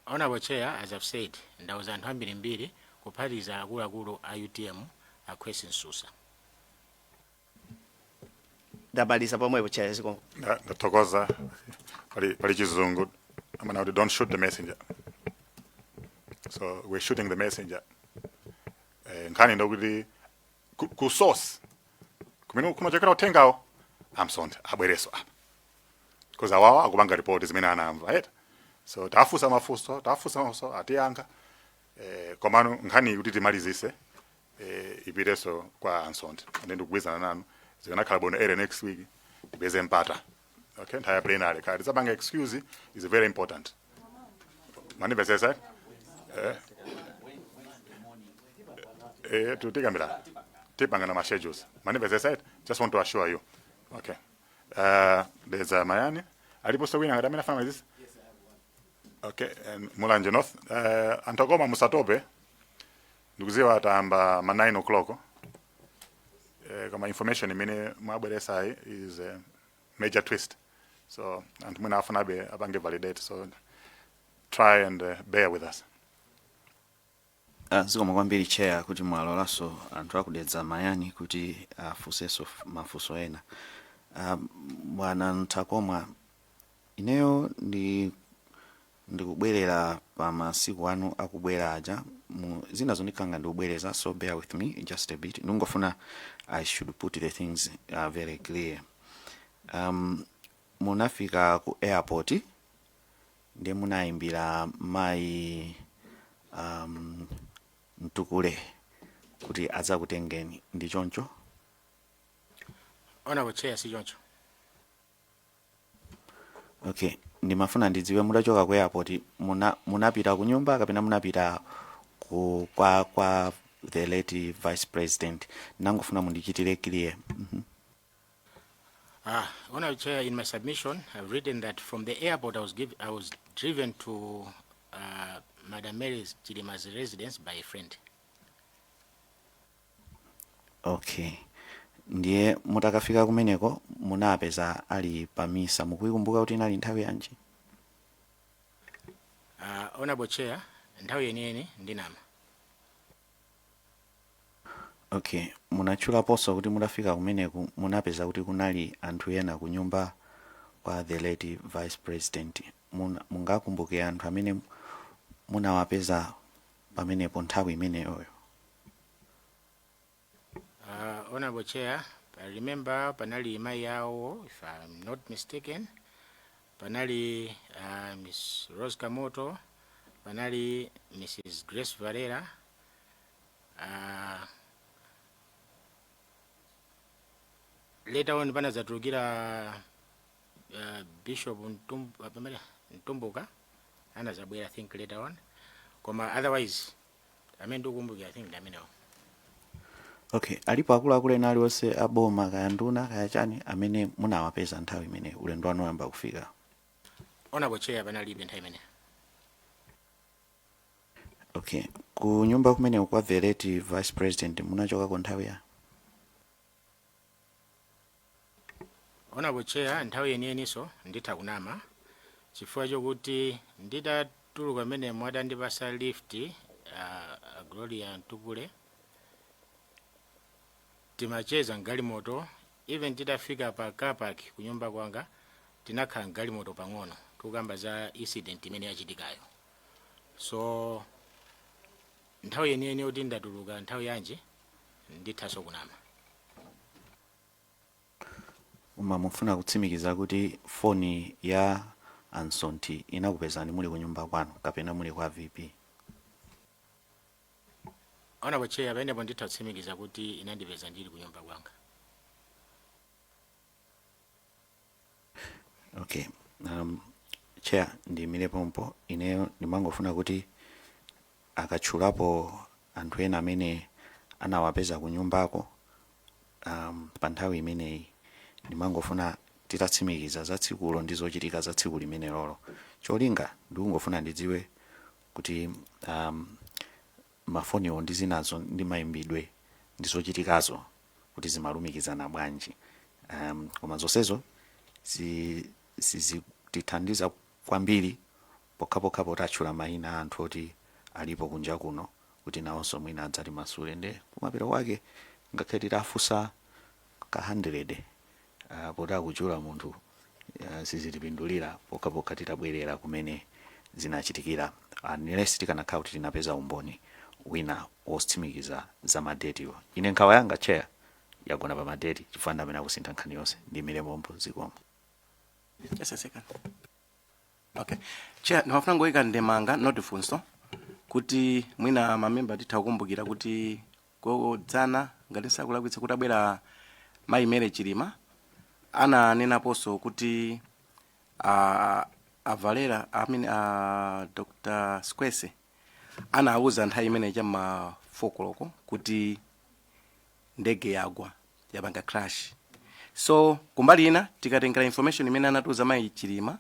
Honorable Chair, as I've said, ndauza anthu ambirimbiri kuphatiza akuluakulu a UTM akwesi nsusa. Dabaliza pamwepo chair ziko. Ndatokoza pali chizungu. I mean, don't shoot the messenger. So we're shooting the messenger. Nkani ndokuti ku source. Kumene kunachokera uthengawo amsonde abwereso apa. Because awawa akubanga report zimene anamva, right? So tafusa mafuso atiyanga. Komano nkhani kuti timalizise ipireso kwa ansonde ande ndikubwizana nanu zikanakhala bono ere next week ibeze mpata. Okay, ntaya plenary card zabanga excuse is very important. Mani besesa to take a minute. Tipanga na ma schedules. Mani besesa just want to assure you. Okay. There's Mayani. Aliposto wina ngadamina fama this? Okay, and Mulanje North. Antagoma Musatope. Ndukuziwa atamba ma 9 o'clock. Kama information imene mwabwere sai is a major twist. So, and muna afuna be abange validate. So, try and bear with us. Ziko mwambiri chair kuti mwalola so anthu akudedza mayani kuti afuseso mafuso ena. Bwana Ntakomwa ineyo ndikubwerera pa masiku anu akubwera aja zina zonikanga ndikubwereza, so bear with me just a bit. Nungofuna I should put the things very clear. Munafika ku airport ndi munaimbira mai Mtukule kuti aza kutengeni ndi choncho? Honorable Chair, si choncho. Okay, ndimafuna ndidziwe mutachoka ku airport munapita ku nyumba kapena munapita kwa the late vice president. Nangofuna mundichitire clear. Honorable Chair, in my submission, I've written that from the airport I was driven to Madam Mary's Chilima's residence by a friend. Okay, ndiye mutakafika kumeneko munapeza ali pamisa, mukuikumbuka kuti inali nthawi yanji? Honorable Chair, nthawi yeniyeni ndinama. Okay, munachulaponso kuti mutafika kumeneku munapeza kuti kunali anthu ena ku nyumba kwa the late vice president. Mungakumbuke anthu amene munawapeza pamenepo nthawi imeneyoyo? Honorable Chair, I remember panali mai yawo, if I'm not mistaken, panali Miss Rose Kamoto, panali Mrs. Grace Varela, later on panazatulukira Bishop Ntumbuka, anazabwera I think later on. Koma otherwise, ndikukumbuka I think ndamenewo. Okay, alipo akuluakulu ena aliwonse aboma kaya nduna kaya chani amene munawapeza nthawi imene ulendo wanu oyamba kufika? Honorable Chair, panalibe nthawi imene. Okay, ku nyumba kumene kwa the late vice president munachoka ku nthawi ya? Honorable Chair, nthawi yeniyeniso nditha kunama chifukwa chokuti nditatuluka mene mwadandipasa lift Gloria Ntukule timacheza ngalimoto, even titafika pa car park kunyumba kwanga tinakhala ngalimoto pang'ono tukamba za incident imene yachitikayo. So nthawi yeniyeni kuti ndatuluka nthawi yanji ndithaso kunama. Mufuna kutsimikiza kuti foni ya Ansonti inakupezani muli ku nyumba kwanu kapena muli kwa VP? Honorable Chair, panepo nditha kutsimikiza kuti inandipeza ndili ku nyumba kwanga. Okay, Chair, ndiyimire pompo ineyo ndimangofuna kuti akatchulapo anthu ena amene anawapeza ku nyumbako pa nthawi imeneyi ndimangofuna titatsimikiza za tsikulo ndi zochitika za tsiku limene lolo. Cholinga ndikungofuna ndidziwe kuti mafoniwo ndi zinazo ndi mayimbidwe ndi zochitikazo kuti zimalumikizana bwanji. Koma zonsezo zitithandiza kwambiri pokhapokha potchula mayina anthu oti alipo kunja kuno kuti nawonso mwina adzati masule nde kumapeto kwake ngakhale titafunsa ka 100 poti akuchula munthu sizitipindulira pokhapokha titabwerera kumene zinachitikira, unless tikanakhala kuti tinapeza umboni wina wotsimikiza za madetiwo. Ine nkhawa yanga Chair yagona pa madeti chifukwa ndamene akusintha nkhani yonse. Ndiyimire pompo zikomo. Just a second. Okay. Chair, ndimafuna ngoyika ndemanga notifunso kuti mwina mamemba titha kukumbukira kuti kodzana ngati sakulakwitsa kuti abwera Mayi Mary Chilima ananenaponso kuti Valera Dr. Squese anawuza nthawi imene chamma 4 koloko kuti ndege yagwa yapanga crash. So kumbali ina tikatengera information imene anatuza Mayi Chilima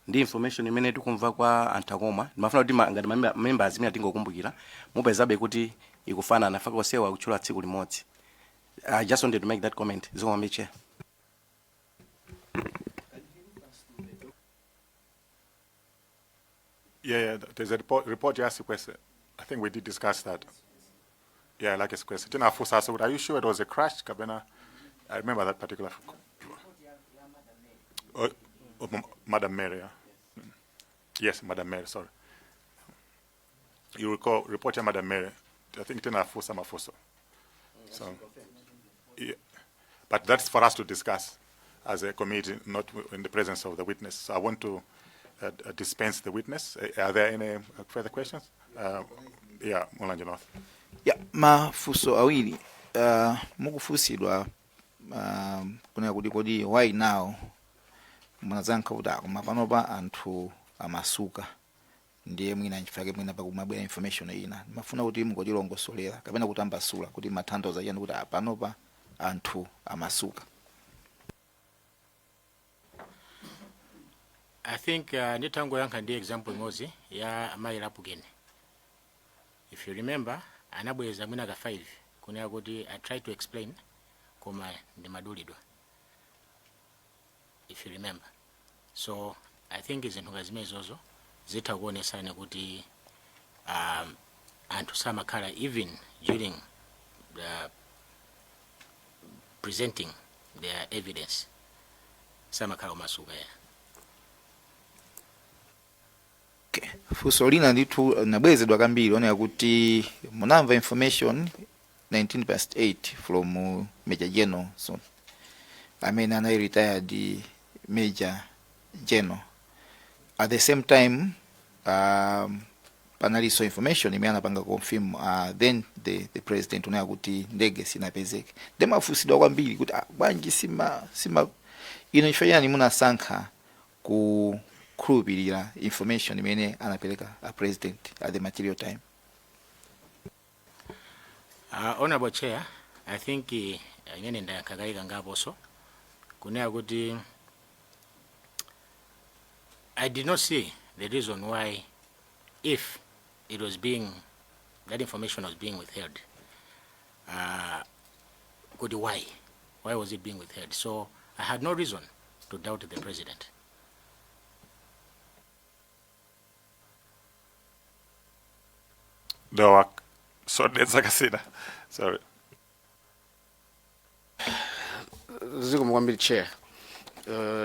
ndi information imene tikumva kwa antakoma, ndimafuna kuti ngati members imene tingokumbukira mupezabe kuti ikufanana nafaka osewa kuchula tsiku limodzi. I just wanted to make that comment. Zoma Chair. Yeah, there's a report you asked a question. I think we did discuss that. Yeah, like a question. Are you sure it was a crash, Kabena? I remember that particular. Madam Mary. Yeah. Yes, Madam Mary, sorry. You recall, report Madam Mary. I think Tena Fusa Mafuso. So, yeah. But that's for us to discuss as a committee, not in the presence of the witness. So I want to dispense the witness. Are there any further questions? Yeah, Mulanje North. Yeah, mafuso awiri mukufusidwa kuna kodi why now munazankha kuti akoma panopa anthu amasuka ndiye mwina nchifake mwina pakumabwera information ina mafuna kuti mungotilongosolera kapena kuti ambasula kuti matanthauza chani kuti panopa anthu amasuka. I think nditango yankha ndi example imodzi ya mai lapugeni. If you remember, anabweza mwina ka 5 kunena kuti I try to explain koma ndi madulidwa. If you remember. So I think zinthu ngazimezozo zitha kuonesana kuti anthu samakhala even during the presenting their evidence samakhala umasuka ya. Funso lina ndithu nabwezedwa kambiri oneka kuti munamva information 19/8 from Major General so amene ana retired Major General. At the same time panaliso information imene anapanga confirm then the president unaya kuti ndege sinapezeke. Ndemafusidwa kwambiri kuti bwanji sima ino ifanyani munasankha ku khulupirira information imene anapereka a president at the material time. Honorable Chair, I think imene ndakagaika ngaposo kunena kuti I did not see the reason why if it was being that information was being withheld. Why was it being withheld? So I had no reason to doubt the president. So that's like I said. Sorry. Ziko mwambili chair.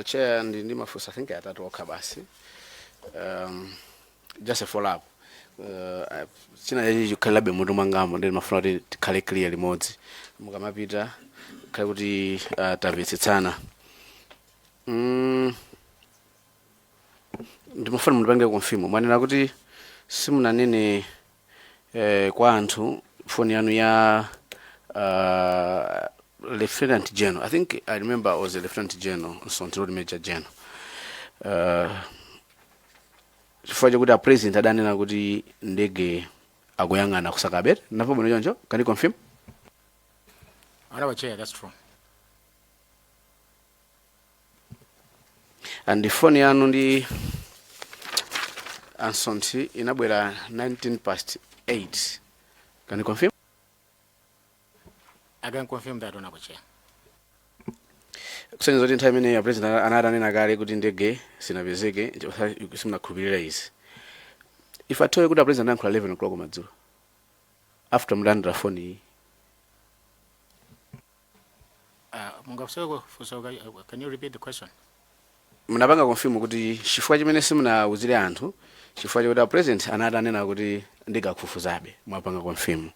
Chair ndi mafusa I think atatu okabasi. Just a follow up. China yaji kalabe mundu mangamo ndi mafuna kuti tikhale clear limodzi. Mukamapita kale kuti tamvetsetsana. Ndimafuna mundipange confirm. Mwanena kuti simunanene kwa anthu phone yanu ya Lieutenant General. I think I remember I was a Lieutenant General, Sonti Road Major General. Chifukwa chakuti a president adanena kuti ndege akuyang'ana kusakabet. Napo bwino choncho? Can you confirm? Honorable Chair, that's true. And the phone yanu ndi Ansonti inabwera 19/8. Can you confirm? I can confirm that, Honorable Chair. Kusenzera kuti nthawi imene ya president anadanena kale kuti ndege sinapezeke simunakhulupirira izi. If atoye kuti a president anayankhula 11 o'clock madzulo after mlandira phone iyi. Can you repeat the question? Munapanga confirm kuti chifukwa chimene simunawuzire anthu chifukwa chakuti a president anadanena kuti ndege akufufuzabe. Mwapanga confirm.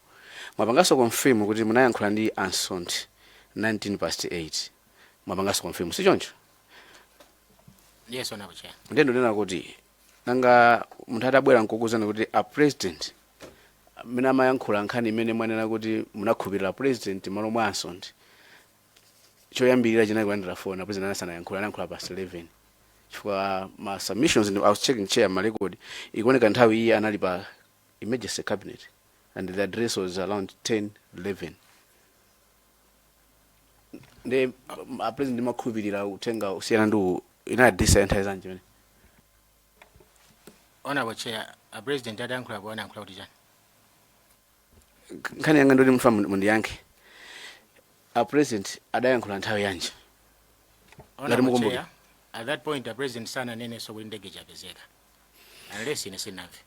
Mwapangaso confirm kuti munayankhula ndi Ansonti 19/8. Mwapangaso confirm si choncho? Yes, Honorable Chair. Ndendo nena kuti nanga munthu atabwera nkukuzana kuti a president mina mayankhula nkhani imene mwanena kuti munakhulupirira president malo mwa Ansonti. Choyambirira chinali kulandira phone a president anayankhula past 11. Chifukwa ma submissions I was checking chair my record ikuoneka nthawi iyi anali pa emergency cabinet and the address was around 10:11. Nde a president makhulupirira utenga usiyana ndi ina decentralized njani. Honorable Chair, a president adayankhula bwana ankhula kuti chani? Nkhani yanga ndoti mfa mundiyankhe. A president adayankhula nthawi yanji. Honorable Chair, at that point the president sana nene so kuti ndege yapezeka. Unless ine sinamve.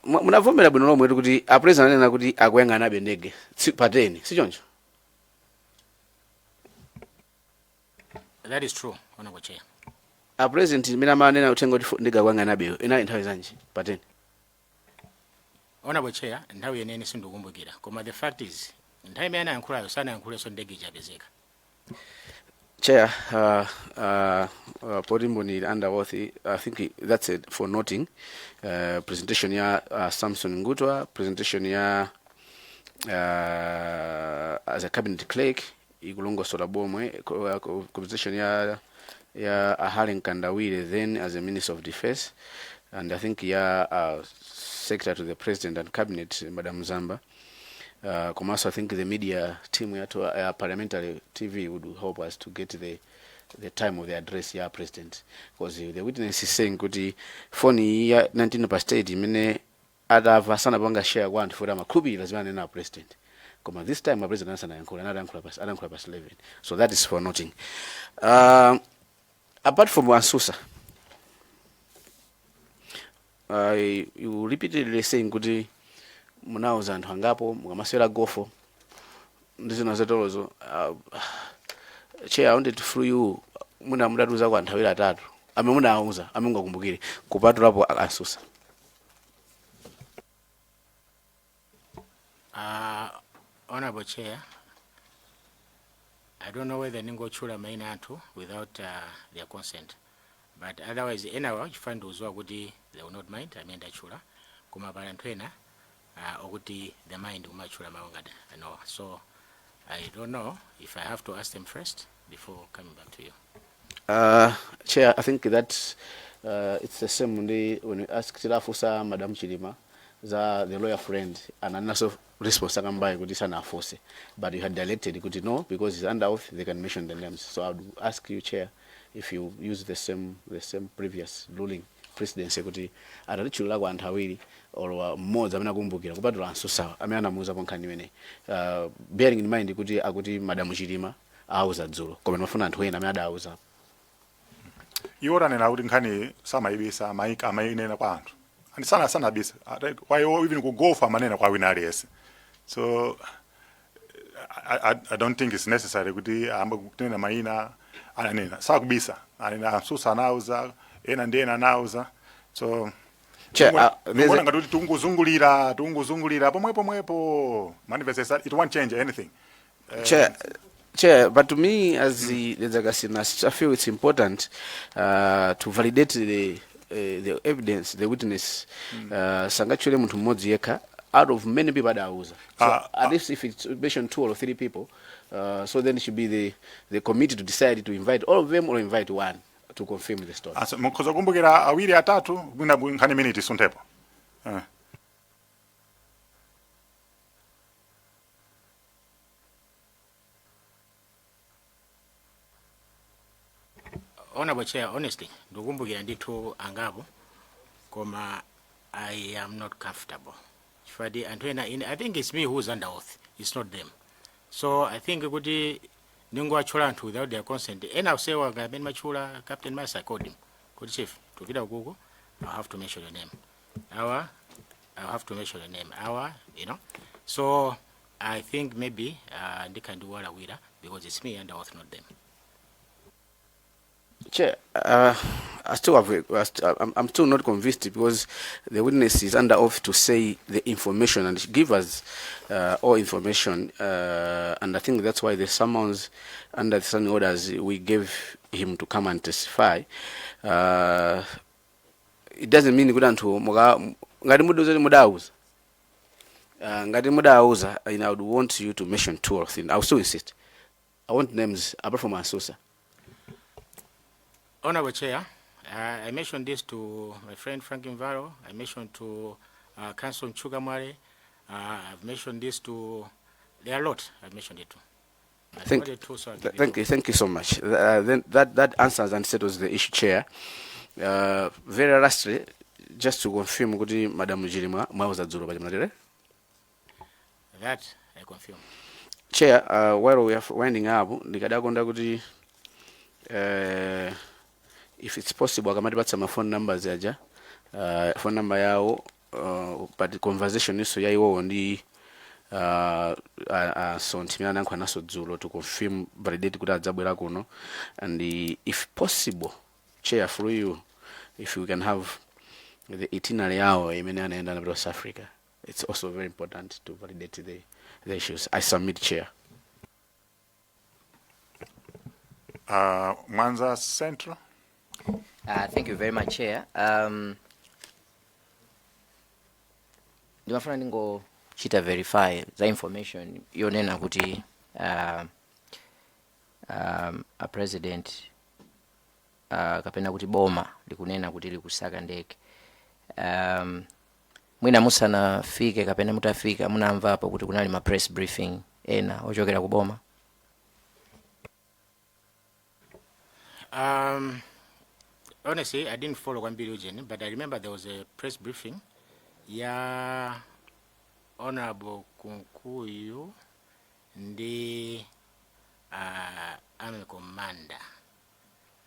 Munavomera bwino lomwe kuti a president anena kuti akuyang'anabe ndege pateni si choncho? That is true, Honorable Chair. A president mina manena utenga kuti ndege akuyang'anabe ina nthawi zanji pateni? Honorable Chair, nthawi yenene sindikukumbukira. Koma the fact is nthawi imene anayankhulayo sanayankhulenso ndege yapezeka. Chair, Podimboni under oath, I think that's it for noting. Presentation ya Samson Ngutwa, presentation ya as a cabinet clerk, ikulongosola bomwe ku position ya Ahali Nkandawire then as a Minister of Defense, and I think Secretary to the President and Cabinet, Madam Zamba. I think the media team at parliamentary TV would help us to get the time of the address ya President, because the witness is saying kuti phone ya 19 past 8 imene adava sana banga share one for makhubi lazima na President. Koma this time my President anayankhula past 11. So that is for noting. Apart from Ansusa, you repeatedly saying kuti munauza anthu angapo mukamaswera gofo ndizina zetolozo. Chair, I wanted to through you muna mudatuza kwa anthu awiri atatu ame munauza ame ngakumbukire kupatulapo Ansusa. Honorable Chair, I don't know whether ningo chula maina antu without their consent, but otherwise anyway find uzwa kuti they will not mind. I mean that chula kuma balantwena okuti the mind umachula mawangada. No, so I don't know if I have to ask them first before coming back to you. Chair, I think that it's the same when you ask Tilafusa Madam Chilima, the lawyer friend, and another response na force, but you had dilated, you could know because it's under oath they can mention the names. So I would ask you, Chair, if you use the same previous ruling presidency kuti atalichulula kwa anthu awiri or mmodzi amene akumbukira kupatula Ansusa amene anamuuza ponkhani imene, bearing in mind kuti akuti Madam Chilima auza dzulo koma ndimafuna anthu ena amene adauza. Iwo tanena kuti nkhani samaibisa maika amainena kwa anthu and sana bisa why even kugofa manena kwa wina aliyese. So I don't think it's necessary kuti amba kunena maina ananena sakubisa anena Ansusa anauza ena ndiye anauza. So mbona ngati tunguzungulira pomwepo manifest it won't change anything. Chair, but to me as the Zagasina, I feel it's important to validate the evidence, the witness. Sangachule muntu mmodzi yekha out of many people adauza. So at least if it's mentioned 2 or 3 people, so then it should be the committee to decide to invite all of them or invite one to confirm the story. Mukhoza kumbukira awiri atatu mwina nkhani minute suntepo. Honorable Chair, honestly, ndukumbukira ndithu angapo koma I am not comfortable. I think it's me who's under oath. It's not them. So I think kuti ningo achula anthu without their consent. And I'll say ben machula Captain Masa called him. Good chief, to vida Google, I'll have to mention your name. I'll have to mention your name. You know. So I think maybe they can do what I will because it's me under oath, not them. Chair, I'm still not convinced because the witness is under oath to say the information and give us all information, and I think that's why the summons under the standing orders we gave him to come and testify. It doesn't mean good antu ngati mudauza ngati mudauza, and I would want you to mention 2 or 3. I will still insist. I want names apart from Ansusa. Honorable Chair, I mentioned this to my friend Frank Invaro. I mentioned to Councilor Chugamware. I've mentioned this to, there are a lot. I've mentioned it to. Thank you so much. Then that answers and settles the issue, Chair. Very lastly, just to confirm, kuti Madam Chilima mwauza dzulo pachimalatere. That I confirm. Chair, while we are winding up, ndikadakonda kuti if it's possible akamatipatsa ma phone numbers aja, phone number yawo, but the conversation iso yaiwo ndi so ntimira nankho anaso dzulo to confirm validate kuti adzabwera kuno, and if possible, Chair, through you, if we can have the itinerary yawo imene anaenda na South Africa, it's also very important to validate the issues. I submit, Chair. Mwanza Central. Thank you very much, Chair. Ndimafuna ningo chita verify the information yonena kuti a president kapena kuti boma likunena kuti likusaka ndege. Mwina musanafike kapena mutafika munamvapo kuti kunali ma press briefing ena ochokera ku boma? Honestly, I didn't follow kwambiri Eugene, but I remember there was a press briefing. Yeah, Honorable Kunkuyu, the Army Commander.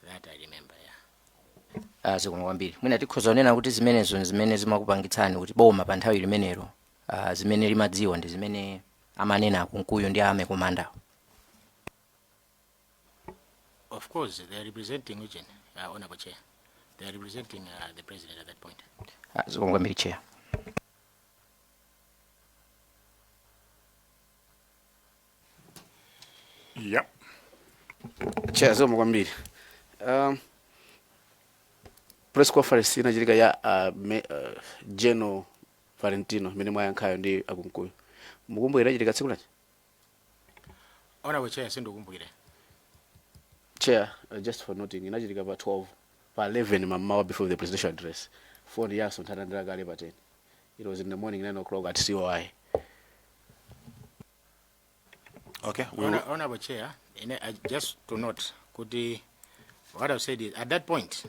That I remember, yeah. Zikomo kwambiri. Mwina tikhoza kunena kuti zimenezo zimene zimakupangitsani kuti boma pa nthawi limenelo zimene limadziwa ndi zimene amanena Kunkuyu ndi Army Commander. Of course, they are representing Eugene, Honorable Chair. They are representing the president at that point. Zikomo kwambiri Chair. Yep. Chair, zikomo kwambiri. Press conference inachitika ya General Valentino mene mwayankhayo ndi Akunkuyu. Mukumbukira inachitika tsiku lati? Honorable Chair, sindokumbukira. Chair, just for noting, inachitika pa 12, pa 11 mamawa before the presidential address. Phone yaso nthandira kale pa 10. It was in the morning 9 o'clock at COI. Okay. Honorable Chair, just to note, what I've said is, at that point,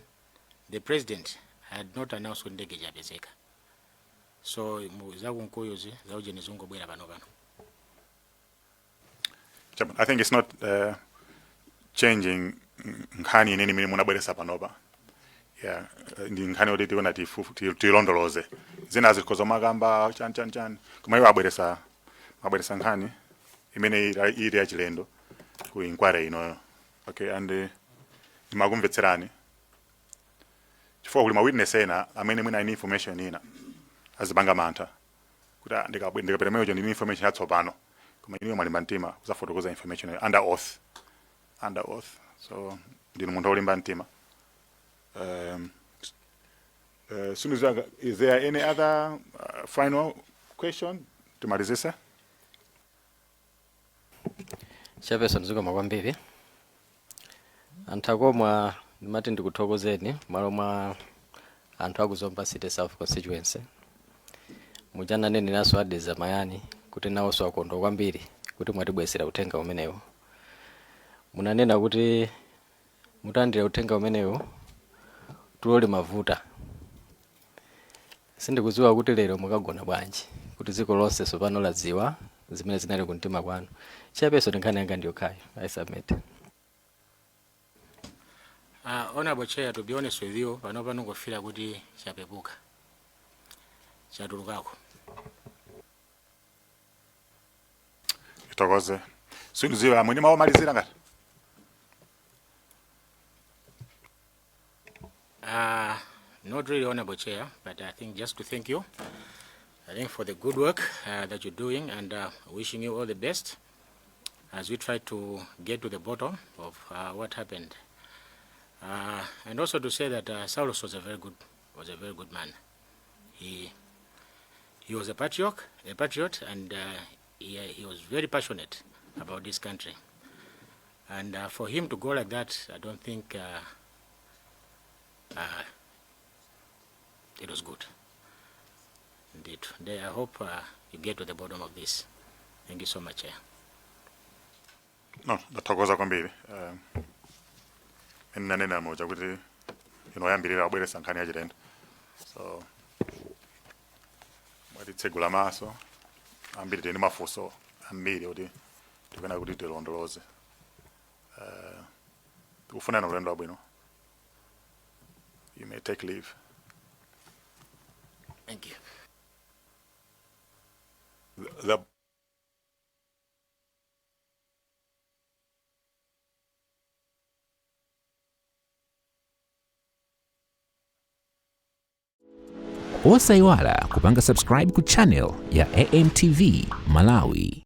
the president had not announced when ndege yapezeka. So, Zakunkuyu zauje nizungu bwera pano. I think it's not changing nkhani nini mini munabweresa panopa. Yeah, ndi nkhani oti tiona tilondoloze. Zina zikozo magamba chan. Koma iwo abweresa nkhani imene iri ya chilendo ku inquiry ino. Okay, and makumvetserani. Chifukwa kuli ma witness ena amene mwina ine information ina azibanga mantha. Kuti ndikapereka ndi information yatsopano. Koma iniyo mali mtima kuzafotokoza information under oath. So ndino munthu olimba mtima. Is there any other final question to Marizisa? Chairperson, zikomo kwambiri. Antakomwa ndimati ndikuthokozeni malo mwa anthu akuzomba City South constituency. Mujana nene naso adeza mayani kuti nawonso akondwa kwambiri kuti mwatibwesera uthenga umenewo. Munanena kuti mutandira uthenga umenewo tulole mavuta. Sindikudziwa kuti lero mukagona bwanji kuti dziko lonse sopano ladziwa zimene zinali kumtima kwanu. Chairperson, nkhani yanga ndiyokhayo. I submit. Honorable Chair, to be honest with you, panopa nongofira kuti chapepuka. Chatulukako. Itokoze. Siniziwa mwini mawa malizira ngati? Not really, Honorable Chair, but I think just to thank you, I think for the good work that you're doing, and wishing you all the best as we try to get to the bottom of what happened. And also to say that Saulos was a very good man. He was a patriot, and he was very passionate about this country. And for him to go like that, I don't think it was good. Indeed. I hope you get to the bottom of this. Thank you so much, Chair. No, ndathokoza kwambiri. Nena moja kuti inoyambirira abweresa nkhani ya chilendo. So mwatitsegula maso ambiri teni mafunso ambiri kuti tikana kuti tilondoloze. Tikufuna ulendo wabwino. You may take leave. Thank you. The Osaiwala kupanga subscribe ku channel ya AMTV Malawi.